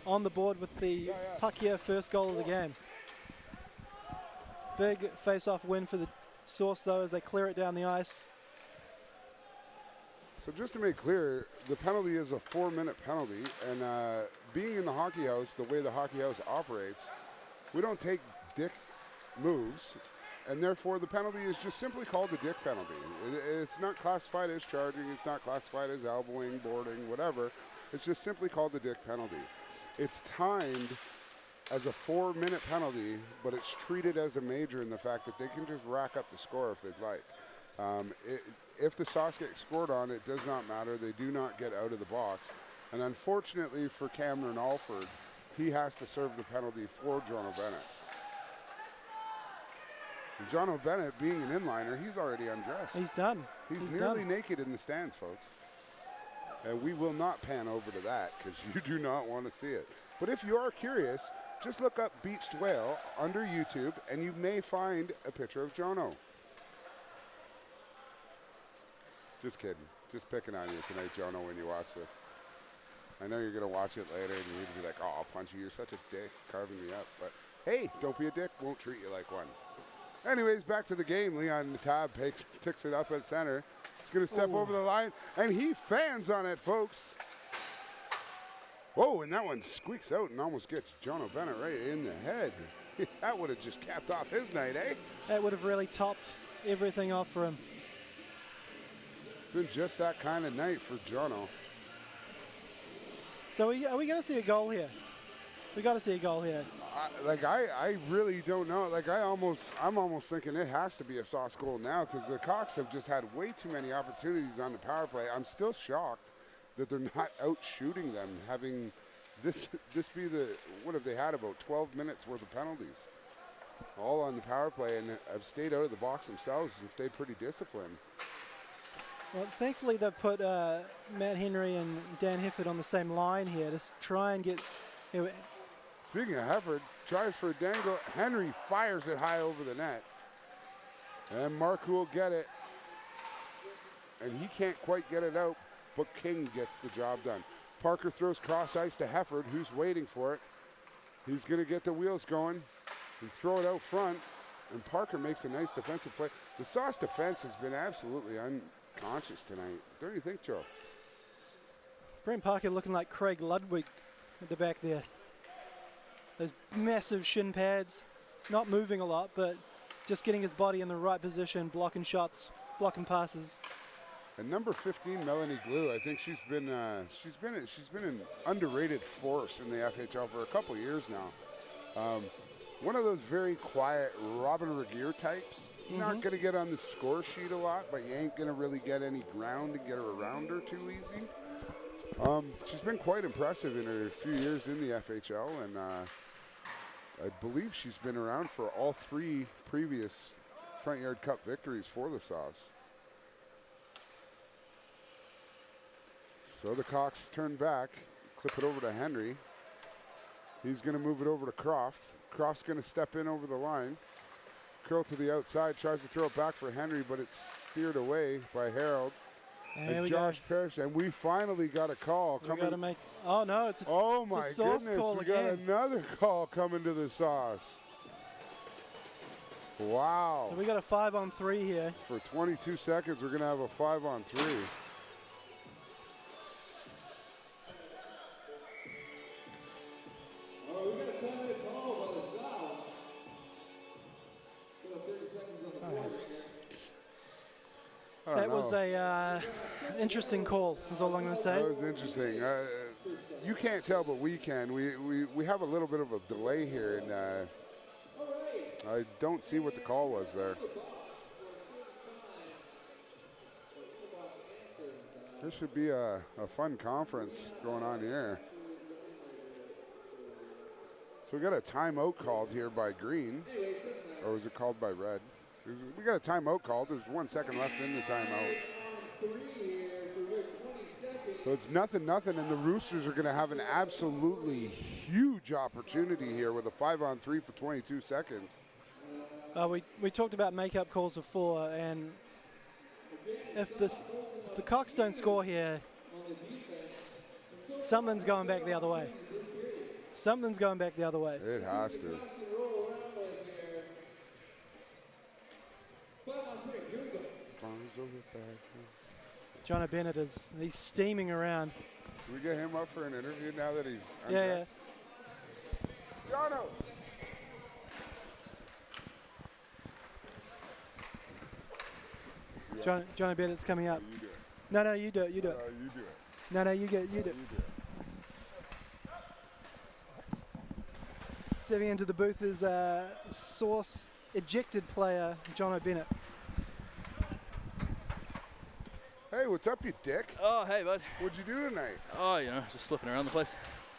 B: on the board with the puck here, first goal of the game. Big face-off win for the Source, though, as they clear it down the ice.
A: So just to make clear, the penalty is a 4-minute penalty, and being in the hockey house, the way the hockey house operates, we don't take dick moves, and therefore the penalty is just simply called a dick penalty. It's not classified as charging, it's not classified as elbowing, boarding, whatever. It's just simply called a dick penalty. It's timed as a 4-minute penalty, but it's treated as a major in the fact that they can just rack up the score if they'd like. If the Sox get scored on, it does not matter. They do not get out of the box. And unfortunately for Cameron Alford, he has to serve the penalty for Jono Bennett. And Jono Bennett, being an inliner, he's already undressed.
B: He's done.
A: He's nearly naked in the stands, folks. And we will not pan over to that because you do not want to see it. But if you are curious, just look up Beached Whale under YouTube and you may find a picture of Jono. Just kidding. Just picking on you tonight, Jono, when you watch this. I know you're going to watch it later and you're going to be like, oh, Punchy, you're such a dick carving me up. But hey, don't be a dick. Won't treat you like one. Anyways, back to the game. Leon Natab picks it up at center. He's going to step over the line, and he fans on it, folks. Whoa, and that one squeaks out and almost gets Jono Bennett right in the head. That would have just capped off his night, eh?
B: That would have really topped everything off for him.
A: It's been just that kind of night for Jono.
B: So are we going to see a goal here? We got to see a goal here.
A: I really don't know. I'm almost thinking it has to be a Sauce goal now because the Coqs have just had way too many opportunities on the power play. I'm still shocked that they're not out shooting them, having this be what have they had, about 12 minutes worth of penalties, all on the power play, and have stayed out of the box themselves and stayed pretty disciplined.
B: Well, thankfully they've put Matt Henry and Dan Hefford on the same line here to try and get...
A: Speaking of Hefford, tries for a dangle. Henry fires it high over the net. And Mark will get it. And he can't quite get it out, but King gets the job done. Parker throws cross ice to Hefford, who's waiting for it. He's going to get the wheels going and throw it out front. And Parker makes a nice defensive play. The Sauce defense has been absolutely unconscious tonight. Don't you think, Joe?
B: Brent Parker looking like Craig Ludwig at the back there. Those massive shin pads, not moving a lot, but just getting his body in the right position, blocking shots, blocking passes.
A: And number 15, Melanie Glue, I think she's been an underrated force in the FHL for a couple years now. One of those very quiet Robin Regier types. Not going to get on the score sheet a lot, but you ain't going to really get any ground to get her around her too easy. She's been quite impressive in her few years in the FHL, and I believe she's been around for all 3 previous Front Yard Cup victories for the Sauce. So the Coqs turn back, clip it over to Henry. He's going to move it over to Croft. Croft's going to step in over the line. Curl to the outside, tries to throw it back for Henry, but it's steered away by Harold. And Josh Parrish, and we finally got a call.
B: Oh no, it's a Sauce call
A: we
B: again.
A: got another call coming to the Sauce. Wow.
B: So we got a 5-on-3 here.
A: For 22 seconds, we're going to have a 5-on-3.
D: Oh, we got a 10-minute call by the South. Still 30 seconds on the clock.
B: That was a interesting call, is all I'm going to say.
A: That was interesting. You can't tell, but we can. We have a little bit of a delay here, and I don't see what the call was there. This should be a fun conference going on here. So we got a timeout called here by Green, or was it called by Red? We got a timeout called. There's 1 second left in the timeout. So it's 0-0, and the Roosters are going to have an absolutely huge opportunity here with a 5-on-3 for 22 seconds.
B: We talked about make-up calls before, and if the Coqs don't score here, something's going back the other way. Something's going back the other way.
A: It has to.
B: Jono Bennett he's steaming around.
A: Should we get him up for an interview now that he's
B: undressed?
A: Jono!
B: Jono Bennett's coming up.
A: You do it.
B: No, you do it. You do it.
A: You do it.
B: No, you do it.
A: You do it.
B: Stepping into the booth is Sauce ejected player Jono Bennett.
A: Hey, what's up, you dick?
F: Oh, hey, bud.
A: What'd you do tonight?
F: Oh, just slipping around the place.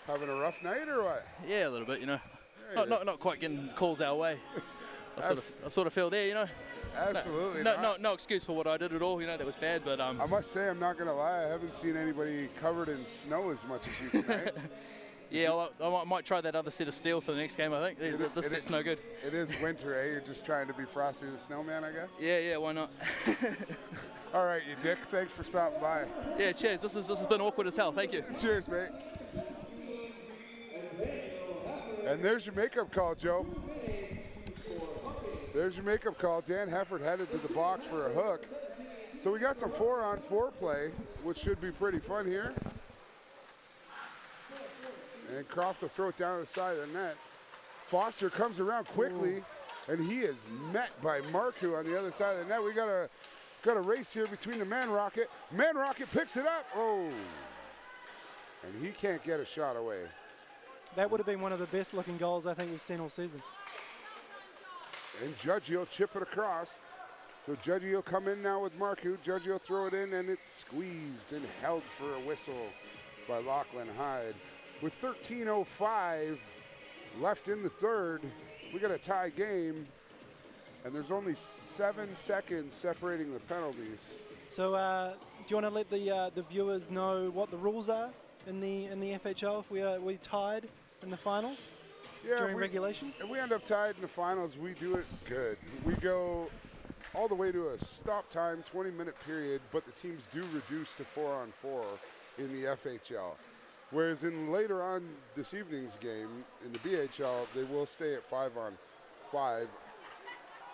A: Having a rough night or what?
F: Yeah, a little bit,
A: Yeah,
F: Not quite getting calls our way. I sort of feel there,
A: Absolutely.
F: No excuse for what I did at all, that was bad, but
A: I must say, I'm not gonna lie, I haven't seen anybody covered in snow as much as you tonight.
F: Yeah, I might try that other set of steel for the next game, I think. This set's no good.
A: It is winter, eh? You're just trying to be Frosty the Snowman, I guess?
F: Yeah, why not?
A: All right, you dick. Thanks for stopping by.
F: Yeah, cheers. This has been awkward as hell. Thank you.
A: Cheers, mate. And there's your makeup call, Joe. There's your makeup call. Dan Hefford headed to the box for a hook. So we got some 4-on-4 play, which should be pretty fun here. And Croft will throw it down to the side of the net. Foster comes around quickly, and he is met by Marku on the other side of the net. We got a race here between the Man Rocket. Man Rocket picks it up. Oh, and he can't get a shot away.
B: That would have been one of the best looking goals I think we've seen all season.
A: And Judgy will chip it across. So Judgy will come in now with Marku. Judgy will throw it in, and it's squeezed and held for a whistle by Lachlan Hyde. With 13:05 left in the third, we got a tie game, and there's only 7 seconds separating the penalties.
B: So do you want to let the viewers know what the rules are in the FHL if we tied in the finals during regulation?
A: If we end up tied in the finals, we do it good. We go all the way to a stop time 20-minute period, but the teams do reduce to 4-on-4 in the FHL. Whereas in later on this evening's game in the BHL, they will stay at 5-on-5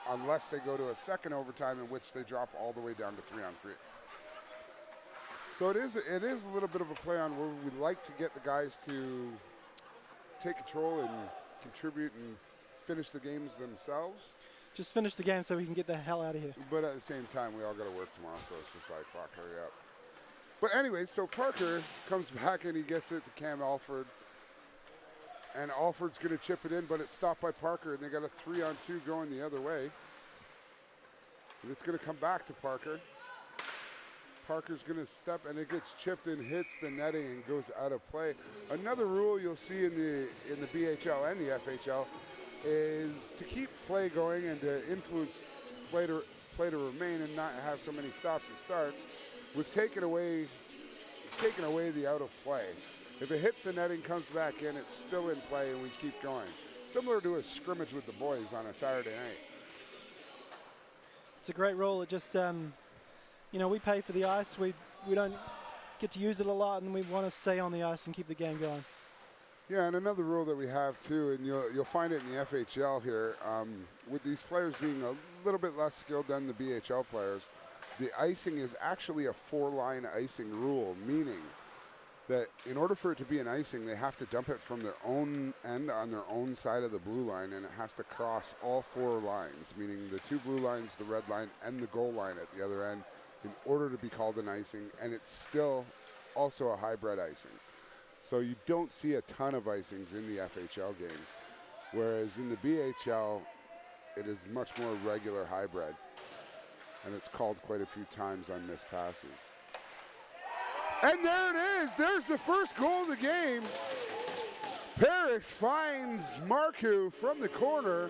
A: unless they go to a second overtime in which they drop all the way down to 3-on-3. So it is a little bit of a play on where we like to get the guys to take control and contribute and finish the games themselves.
B: Just finish the game so we can get the hell out of here.
A: But at the same time, we all got to work tomorrow, so it's just like, fuck, hurry up. But anyway, so Parker comes back and he gets it to Cam Alford. And Alford's going to chip it in, but it's stopped by Parker, and they got a 3-on-2 going the other way. And it's going to come back to Parker. Parker's going to step, and it gets chipped and hits the netting and goes out of play. Another rule you'll see in the BHL and the FHL is to keep play going and to influence play to remain and not have so many stops and starts. We've taken away the out of play. If it hits the netting, comes back in, it's still in play, and we keep going. Similar to a scrimmage with the boys on a Saturday night.
B: It's a great rule. It just, we pay for the ice. We don't get to use it a lot, and we want to stay on the ice and keep the game going.
A: Yeah, and another rule that we have too, and you'll find it in the FHL here, with these players being a little bit less skilled than the BHL players, the icing is actually a 4-line icing rule, meaning that in order for it to be an icing, they have to dump it from their own end on their own side of the blue line, and it has to cross all 4 lines, meaning the 2 blue lines, the red line, and the goal line at the other end in order to be called an icing, and it's still also a hybrid icing. So you don't see a ton of icings in the FHL games, whereas in the BHL, it is much more regular hybrid, and it's called quite a few times on missed passes. And there it is. There's the first goal of the game. Parrish finds Marcoux from the corner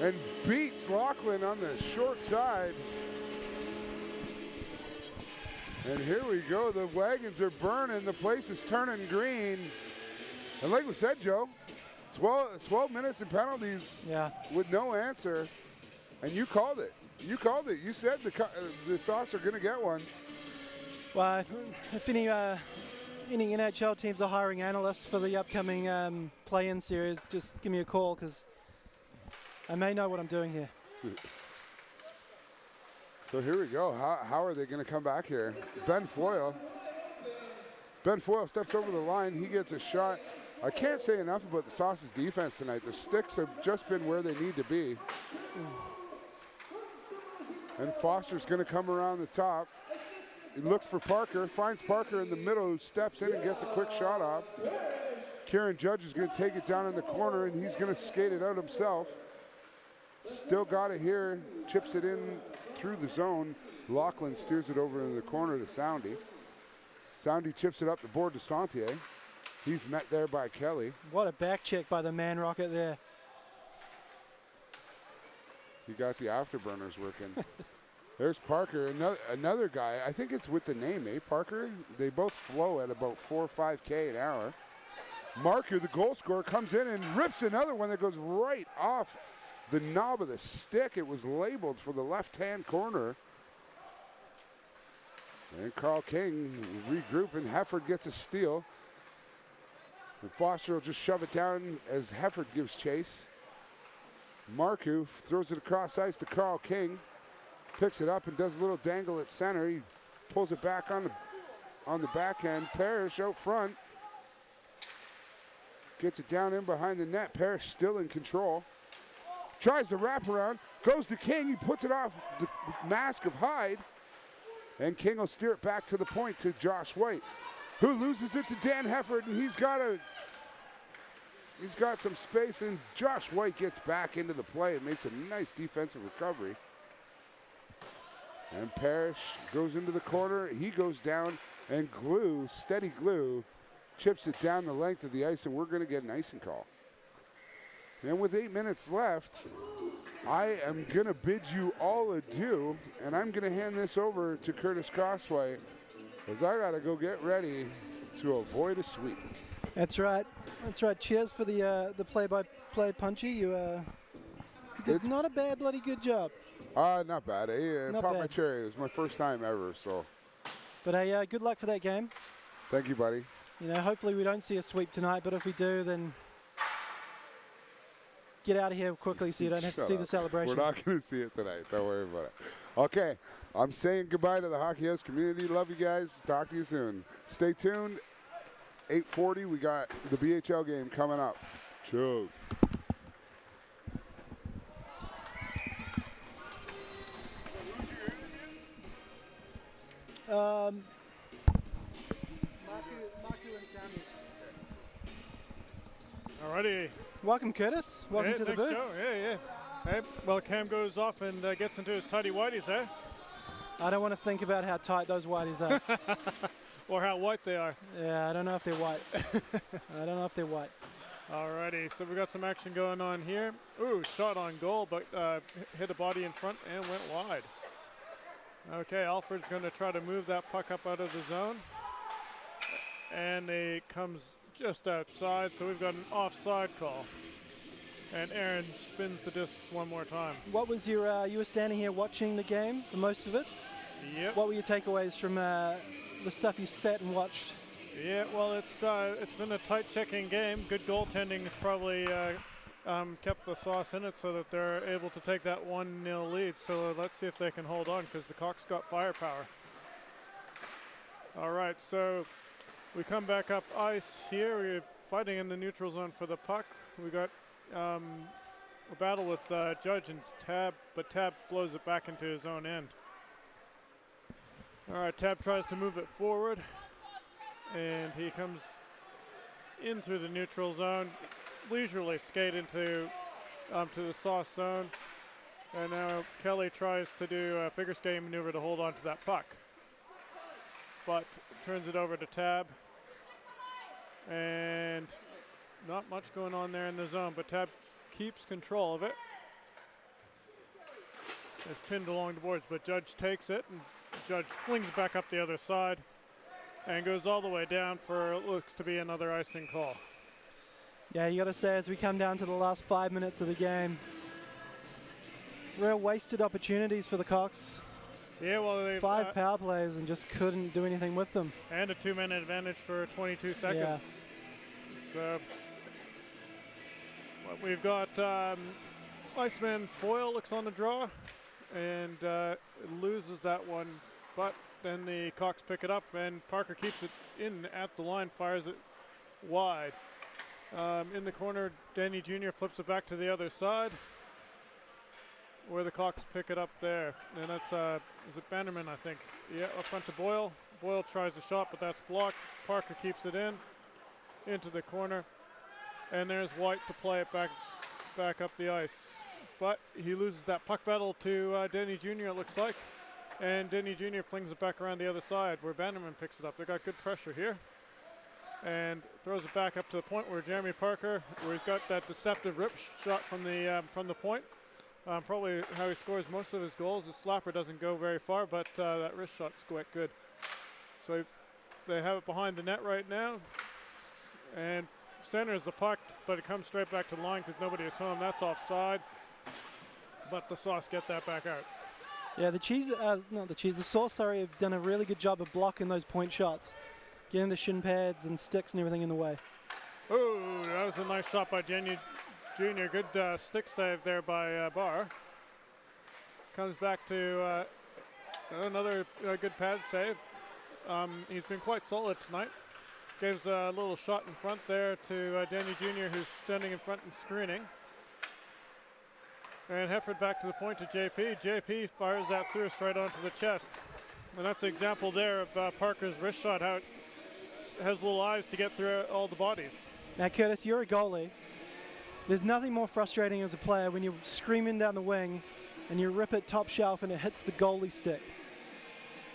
A: and beats Lachlan on the short side. And here we go. The wagons are burning. The place is turning green. And like we said, Joe, 12 minutes and penalties with no answer. And you called it. You called it. You said the Sauce are going to get one.
B: Well, if any NHL teams are hiring analysts for the upcoming play-in series, just give me a call because I may know what I'm doing here.
A: So here we go. How are they going to come back here? Ben Foyle steps over the line. He gets a shot. I can't say enough about the Sauce's defense tonight. Their sticks have just been where they need to be. And Foster's going to come around the top. He looks for Parker, finds Parker in the middle, who steps in and gets a quick shot off. Kieran Judge is going to take it down in the corner, and he's going to skate it out himself. Still got it here, chips it in through the zone. Lachlan steers it over in the corner to Soundy. Soundy chips it up the board to Santier. He's met there by Kelly.
B: What a back check by the man rocket there.
A: He got the afterburners working. There's Parker, another guy. I think it's with the name, Parker? They both flow at about 4 or 5K an hour. Marcoux, the goal scorer, comes in and rips another one that goes right off the knob of the stick. It was labeled for the left-hand corner. And Carl King regrouping. Hefford gets a steal. And Foster will just shove it down as Hefford gives chase. Marcoux throws it across ice to Carl King. Picks it up and does a little dangle at center. He pulls it back on the backhand. Parrish out front. Gets it down in behind the net. Parrish still in control. Tries the wraparound. Goes to King. He puts it off the mask of Hyde. And King will steer it back to the point to Josh White, who loses it to Dan Hefford, and he's got some space, and Josh White gets back into the play and makes a nice defensive recovery. And Parrish goes into the corner. He goes down, and steady glue, chips it down the length of the ice, and we're going to get an icing call. And with 8 minutes left, I am going to bid you all adieu, and I'm going to hand this over to Curtis Crossway, because I got to go get ready to avoid a sweep.
B: That's right. That's right. Cheers for the play-by-play Punchy. You did not a bad bloody good job.
A: Not bad,
B: Not
A: Popped
B: bad.
A: my cherry. It was my first time ever, so.
B: But hey, good luck for that game.
A: Thank you, buddy.
B: Hopefully we don't see a sweep tonight, but if we do, then get out of here quickly so you don't have to
A: Shut
B: see
A: up.
B: the celebration.
A: We're not going to see it tonight. Don't worry about it. Okay, I'm saying goodbye to the Hockey House community. Love you guys. Talk to you soon. Stay tuned. 8:40, we got the BHL game coming up. Cheers.
G: Alrighty.
B: Welcome, Curtis. Welcome
G: Hey,
B: to the
G: thanks,
B: booth.
G: Joe. Yeah. Hey, well, Cam goes off and gets into his tidy whities there,
B: I don't want to think about how tight those whiteys are.
G: or how white they are.
B: Yeah, I don't know if they're white. I don't know if they're white.
G: Alrighty, so we got some action going on here. Ooh, shot on goal, but hit a body in front and went wide. Okay, Alfred's going to try to move that puck up out of the zone. And it comes just outside, so we've got an offside call. And Aaron spins the discs one more time.
B: What was your, you were standing here watching the game for most of it.
G: Yep.
B: What were your takeaways from the stuff you sat and watched?
G: Yeah, well, it's been a tight checking game. Good goaltending has probably kept the sauce in it so that they're able to take that 1-0 lead. So let's see if they can hold on, because the Coqs got firepower. All right, so we come back up ice here. We're fighting in the neutral zone for the puck. We got a battle with Judge and Tab, but Tab blows it back into his own end. All right, Tab tries to move it forward, and he comes in through the neutral zone, leisurely skate into to the sauce zone, and now Kelly tries to do a figure skating maneuver to hold on to that puck, but turns it over to Tab, and not much going on there in the zone, but Tab keeps control of it. It's pinned along the boards, but Judge takes it, and Judge flings it back up the other side and goes all the way down for what looks to be another icing call.
B: Yeah, you got to say, as we come down to the last 5 minutes of the game, real wasted opportunities for the Coqs.
G: Yeah, well, they've
B: 5 power plays and just couldn't do anything with them.
G: and a 2-minute advantage for 22 seconds.
B: Yeah.
G: So well, we've got Iceman Foyle looks on the draw and loses that one, but then the Coqs pick it up and Parker keeps it in at the line, fires it wide. In the corner, Danny Jr. flips it back to the other side, where the Coqs pick it up there. And that's, is it Bannerman, I think? Yeah, up front to Boyle. Boyle tries a shot, but that's blocked. Parker keeps it into the corner. And there's White to play it back up the ice. But he loses that puck battle to Denny Jr., it looks like. And Denny Jr. flings it back around the other side where Bannerman picks it up. They got good pressure here. And throws it back up to the point where Jeremy Parker, where he's got that deceptive rip shot from the point. Probably how he scores most of his goals. His slapper doesn't go very far, but that wrist shot's quite good. So they have it behind the net right now. And centers the puck, but it comes straight back to the line because nobody is home. That's offside. But the Sauce get that back out.
B: Yeah, the Sauce, sorry, have done a really good job of blocking those point shots, getting the shin pads and sticks and everything in the way.
G: Oh, that was a nice shot by Jenny Jr. Good stick save there by Barr. Comes back to another good pad save. He's been quite solid tonight. Gives a little shot in front there to Danny Jr., who's standing in front and screening. And Hefford back to the point to JP. JP fires that through straight onto the chest. And that's an example there of Parker's wrist shot, how it has little eyes to get through all the bodies.
B: Now, Curtis, you're a goalie. There's nothing more frustrating as a player when you're screaming down the wing and you rip it top shelf and it hits the goalie stick.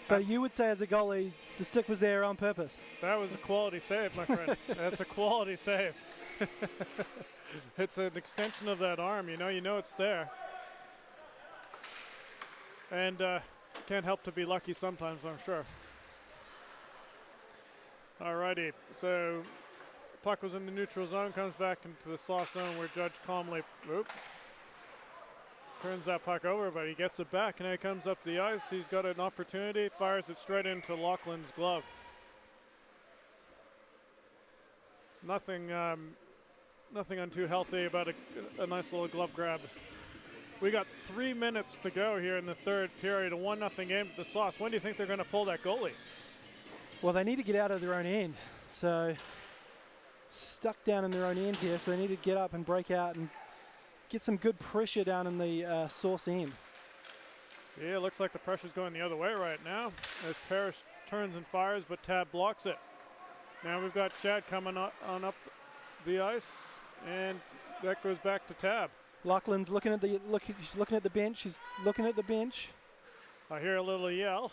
B: But you would say as a goalie, the stick was there on purpose.
G: That was a quality save, my friend. That's a quality save. It's an extension of that arm, you know it's there. And can't help to be lucky sometimes, I'm sure. Alrighty, so puck was in the neutral zone, comes back into the soft zone where Judge calmly turns that puck over, but he gets it back, and he comes up the ice. He's got an opportunity, fires it straight into Laughlin's glove. Nothing nothing too healthy about a nice little glove grab. We got 3 minutes to go here in the third period, a 1-0 game to the Sauce. When do you think they're going to pull that goalie?
B: Well, they need to get out of their own end. So stuck down in their own end here, so they need to get up and break out and get some good pressure down in the Sauce end.
G: Yeah, it looks like the pressure's going the other way right now as Parrish turns and fires, but Tab blocks it. Now we've got Chad coming on up the ice, and that goes back to Tab.
B: Lachlan's looking at the she's looking at the bench. She's looking at the bench.
G: I hear a little yell.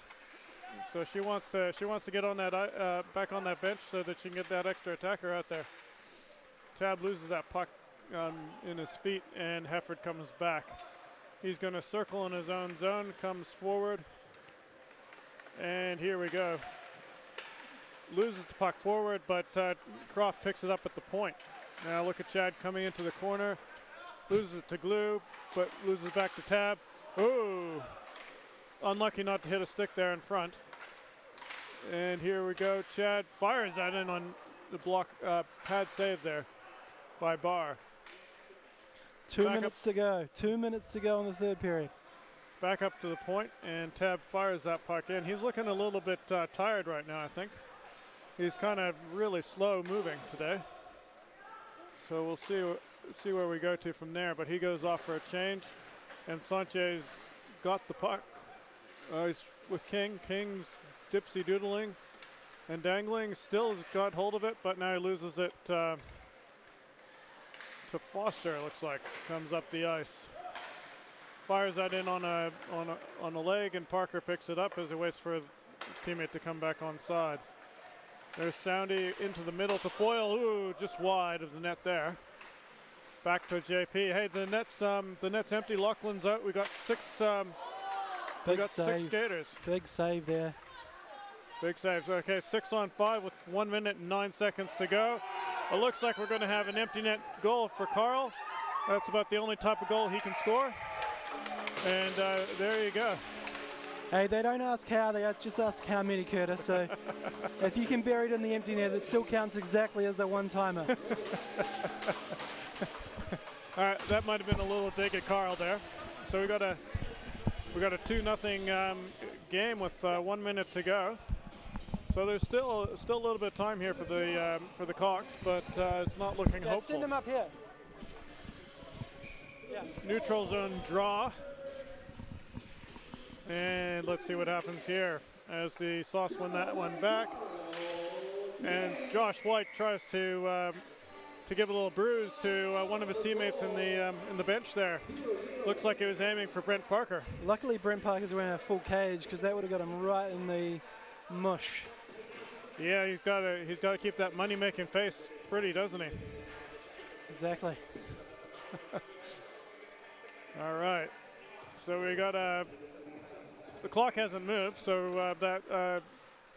G: So she wants to get on that back on that bench so that she can get that extra attacker out there. Tab loses that puck in his feet, and Hefford comes back. He's going to circle in his own zone, comes forward, and here we go. Loses the puck forward, but Croft picks it up at the point. Now look at Chad coming into the corner. Loses it to Glue, but loses back to Tab. Ooh! Unlucky not to hit a stick there in front. And here we go. Chad fires that in on the block pad save there by Barr.
B: 2 minutes to go. 2 minutes to go in the third period.
G: Back up to the point, and Tab fires that puck in. He's looking a little bit tired right now, I think. He's kind of really slow moving today. So we'll see where we go to from there. But he goes off for a change, and Sanchez got the puck. He's with King. King's dipsy doodling and dangling. Still got hold of it, but now he loses it to Foster. It looks like comes up the ice, fires that in on a leg, and Parker picks it up as he waits for his teammate to come back on side. There's Soundy into the middle to Foyle. Ooh, just wide of the net there. Back to JP. Hey, the net's empty. Laughlin's out. We got six. We got six skaters.
B: Big save there.
G: Big saves. Okay, 6 on 5 with 1 minute and 9 seconds to go. It looks like we're going to have an empty net goal for Carl. That's about the only type of goal he can score. And there you go.
B: Hey, they don't ask how, they just ask how many, Curtis. So if you can bury it in the empty net, it still counts exactly as a one-timer.
G: All right, that might have been a little dig at Carl there. So we got a 2-0 game with 1 minute to go. So there's still a little bit of time here for the Coqs, but it's not looking hopeful.
B: Send them up here. Yeah.
G: Neutral zone draw. And let's see what happens here as the Sauce win that one back. And Josh White tries to give a little bruise to one of his teammates in the bench there. Looks like he was aiming for Brent Parker.
B: Luckily, Brent Parker's wearing a full cage because that would have got him right in the mush.
G: Yeah, he's got to keep that money-making face pretty, doesn't he?
B: Exactly.
G: All right. So we got the clock hasn't moved, so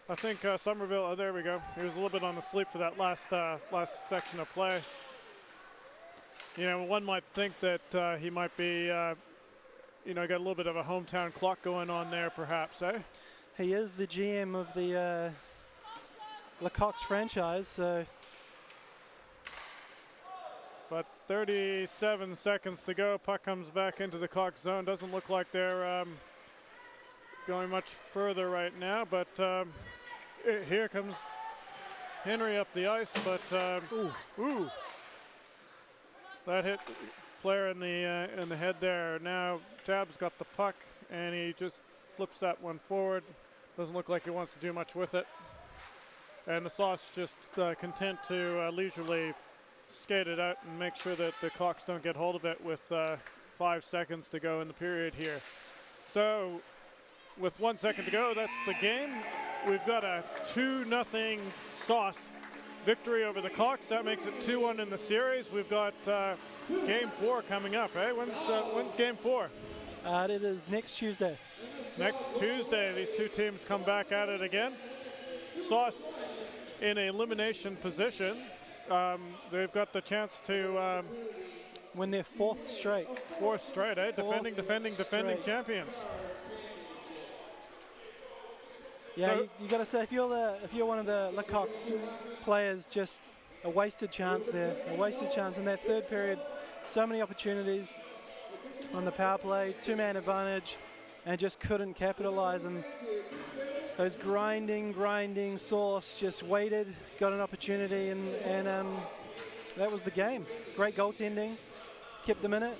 G: I think Somerville. Oh, there we go. He was a little bit on the sleep for that last section of play. You know, one might think that he might be, got a little bit of a hometown clock going on there, perhaps, eh?
B: He is the GM of the Coqs franchise, so.
G: But 37 seconds to go. Puck comes back into the Coqs zone. Doesn't look like they're going much further right now, but here comes Henry up the ice, but ooh, that hit the player in the head there. Now Tab's got the puck, and he just flips that one forward. Doesn't look like he wants to do much with it, and the Sauce just content to leisurely skate it out and make sure that the Coqs don't get hold of it with 5 seconds to go in the period here. So with 1 second to go, that's the game. We've got a 2-0 Sauce victory over the Coqs. That makes it 2-1 in the series. We've got game 4 coming up, right? When's game 4?
B: It is next Tuesday.
G: Next Tuesday, these two teams come back at it again. Sauce in an elimination position. They've got the chance to
B: win their fourth straight.
G: Fourth straight, eh? Defending champions.
B: Yeah, so you got to say if you're one of the Coqs players, just a wasted chance there, a wasted chance in that third period. So many opportunities on the power play, two-man advantage, and just couldn't capitalize. And those grinding Sauce just waited, got an opportunity, and that was the game. Great goaltending, kept them in it,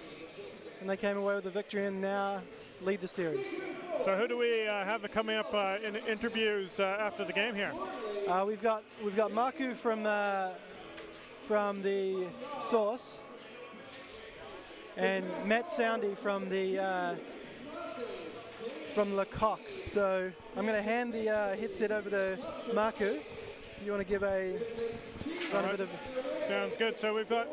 B: and they came away with the victory and now lead the series.
G: So who do we have coming up in interviews after the game here?
B: We've got Marku from the Sauce, and Matt Soundy from the Coqs. So I'm going to hand the headset over to Marku. If you want to give a bit of.
G: Sounds good. So we've got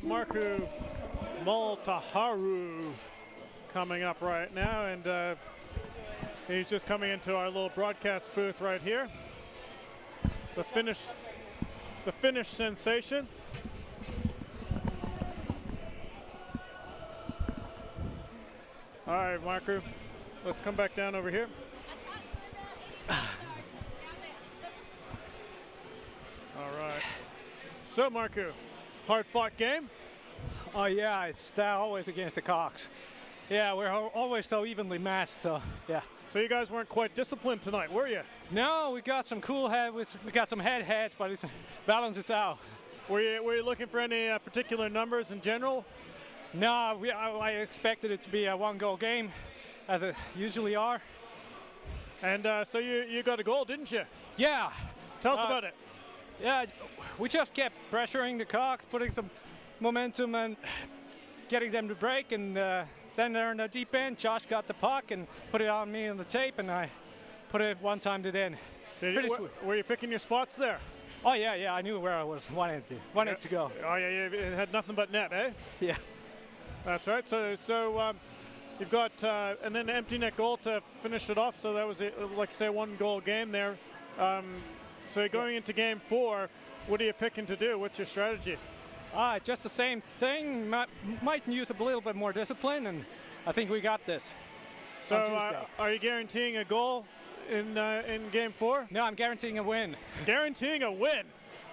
G: Marku Maltaharu coming up right now, and he's just coming into our little broadcast booth right here. The Finnish sensation. All right, Marku, let's come back down over here. All right. So, Marku, hard-fought game?
H: Oh yeah, it's always against the Coqs. Yeah, we're always so evenly matched, so yeah.
G: So you guys weren't quite disciplined tonight, were you?
H: No, we got some cool we got some heads, but it's balances out.
G: Were you looking for any particular numbers in general?
H: No, I expected it to be a one-goal game, as it usually are.
G: And so you got a goal, didn't you?
H: Yeah.
G: Tell us about it.
H: Yeah, we just kept pressuring the Coqs, putting some momentum and getting them to break, and then they're in the deep end. Josh got the puck and put it on me on the tape, and I put it one time to the end.
G: Were you picking your spots there?
H: Oh yeah, I knew where I was wanted to go.
G: Oh yeah, it had nothing but net, eh?
H: Yeah.
G: That's right. So you've got and then an empty net goal to finish it off. So that was like say 1-goal game there. So going into game 4, what are you picking to do? What's your strategy?
H: Just the same thing. Might use a little bit more discipline, and I think we got this.
G: So are you guaranteeing a goal in game 4?
H: No, I'm guaranteeing a win.
G: Guaranteeing a win.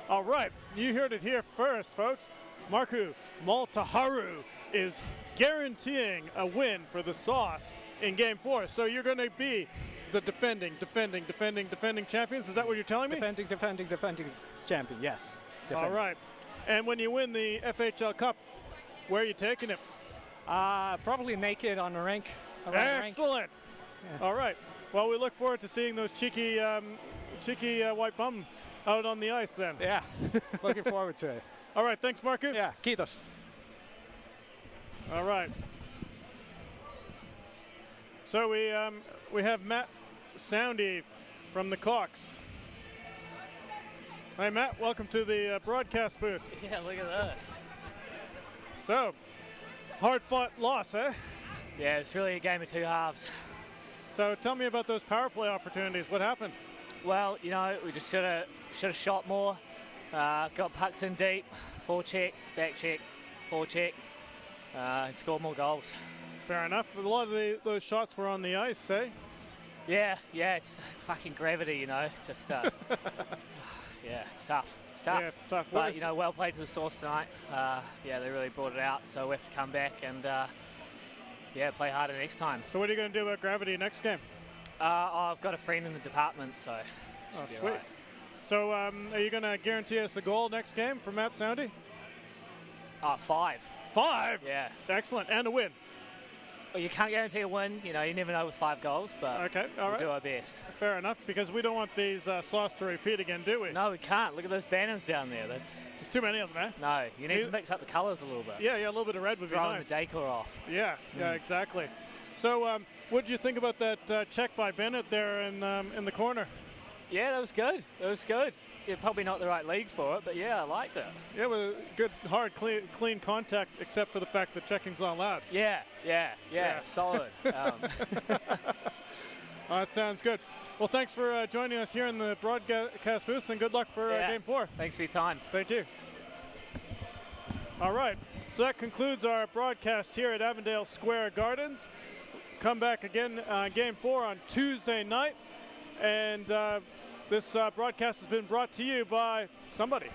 G: All right, you heard it here first, folks. Marku Maltaharu is guaranteeing a win for the Sauce in game 4. So you're going to be the defending champions. Is that what you're telling me?
H: Defending champion. Yes.
G: All right. And when you win the FHL Cup, where are you taking it?
H: Probably naked on the rink.
G: Excellent. Yeah. All right. Well, we look forward to seeing those cheeky white bum out on the ice then.
H: Yeah. Looking forward to it.
G: All right. Thanks, Marku.
H: Yeah. Kiitos.
G: All right. So we have Matt Soundy from the Coqs. Hi, Matt. Welcome to the broadcast booth.
I: Yeah, look at this.
G: So, hard-fought loss, eh?
I: Yeah, it's really a game of two halves.
G: So tell me about those power play opportunities. What happened?
I: Well, you know, we just should have shot more. Got pucks in deep, forecheck, back check, forecheck, and scored more goals.
G: Fair enough. A lot of those shots were on the ice, eh?
I: Yeah, it's fucking gravity, you know. Just, yeah, it's tough. It's tough.
G: Yeah, tough.
I: But, you know, well played to the Sauce tonight. Yeah, they really brought it out, so we have to come back and, yeah, play harder next time.
G: So what are you going to do about gravity next game?
I: I've got a friend in the department, so
G: sweet. Right. So are you going to guarantee us a goal next game for Matt Soundy?
I: 5.
G: 5?
I: Yeah.
G: Excellent. And a win.
I: Well, you can't guarantee a win. You know, you never know with 5 goals, but
G: okay, all right.
I: We'll do our best.
G: Fair enough, because we don't want these Sauce to repeat again, do we?
I: No, we can't. Look at those banners down there. There's
G: too many of them, eh?
I: No, you need to mix up the colours a little bit.
G: Yeah, a little bit of red would be nice.
I: Throwing the decor off.
G: Yeah, exactly. So what did you think about that check by Bennett there in the corner?
I: Yeah, that was good. It was good. Yeah, probably not the right league for it, but yeah, I liked it.
G: Yeah, it was good, hard, clean contact, except for the fact that checking's not allowed.
I: Yeah, solid.
G: That sounds good. Well, thanks for joining us here in the broadcast booth, and good luck for Game 4.
I: Thanks for your time.
G: Thank you. All right, so that concludes our broadcast here at Avondale Square Gardens. Come back again, Game 4 on Tuesday night, and This broadcast has been brought to you by somebody.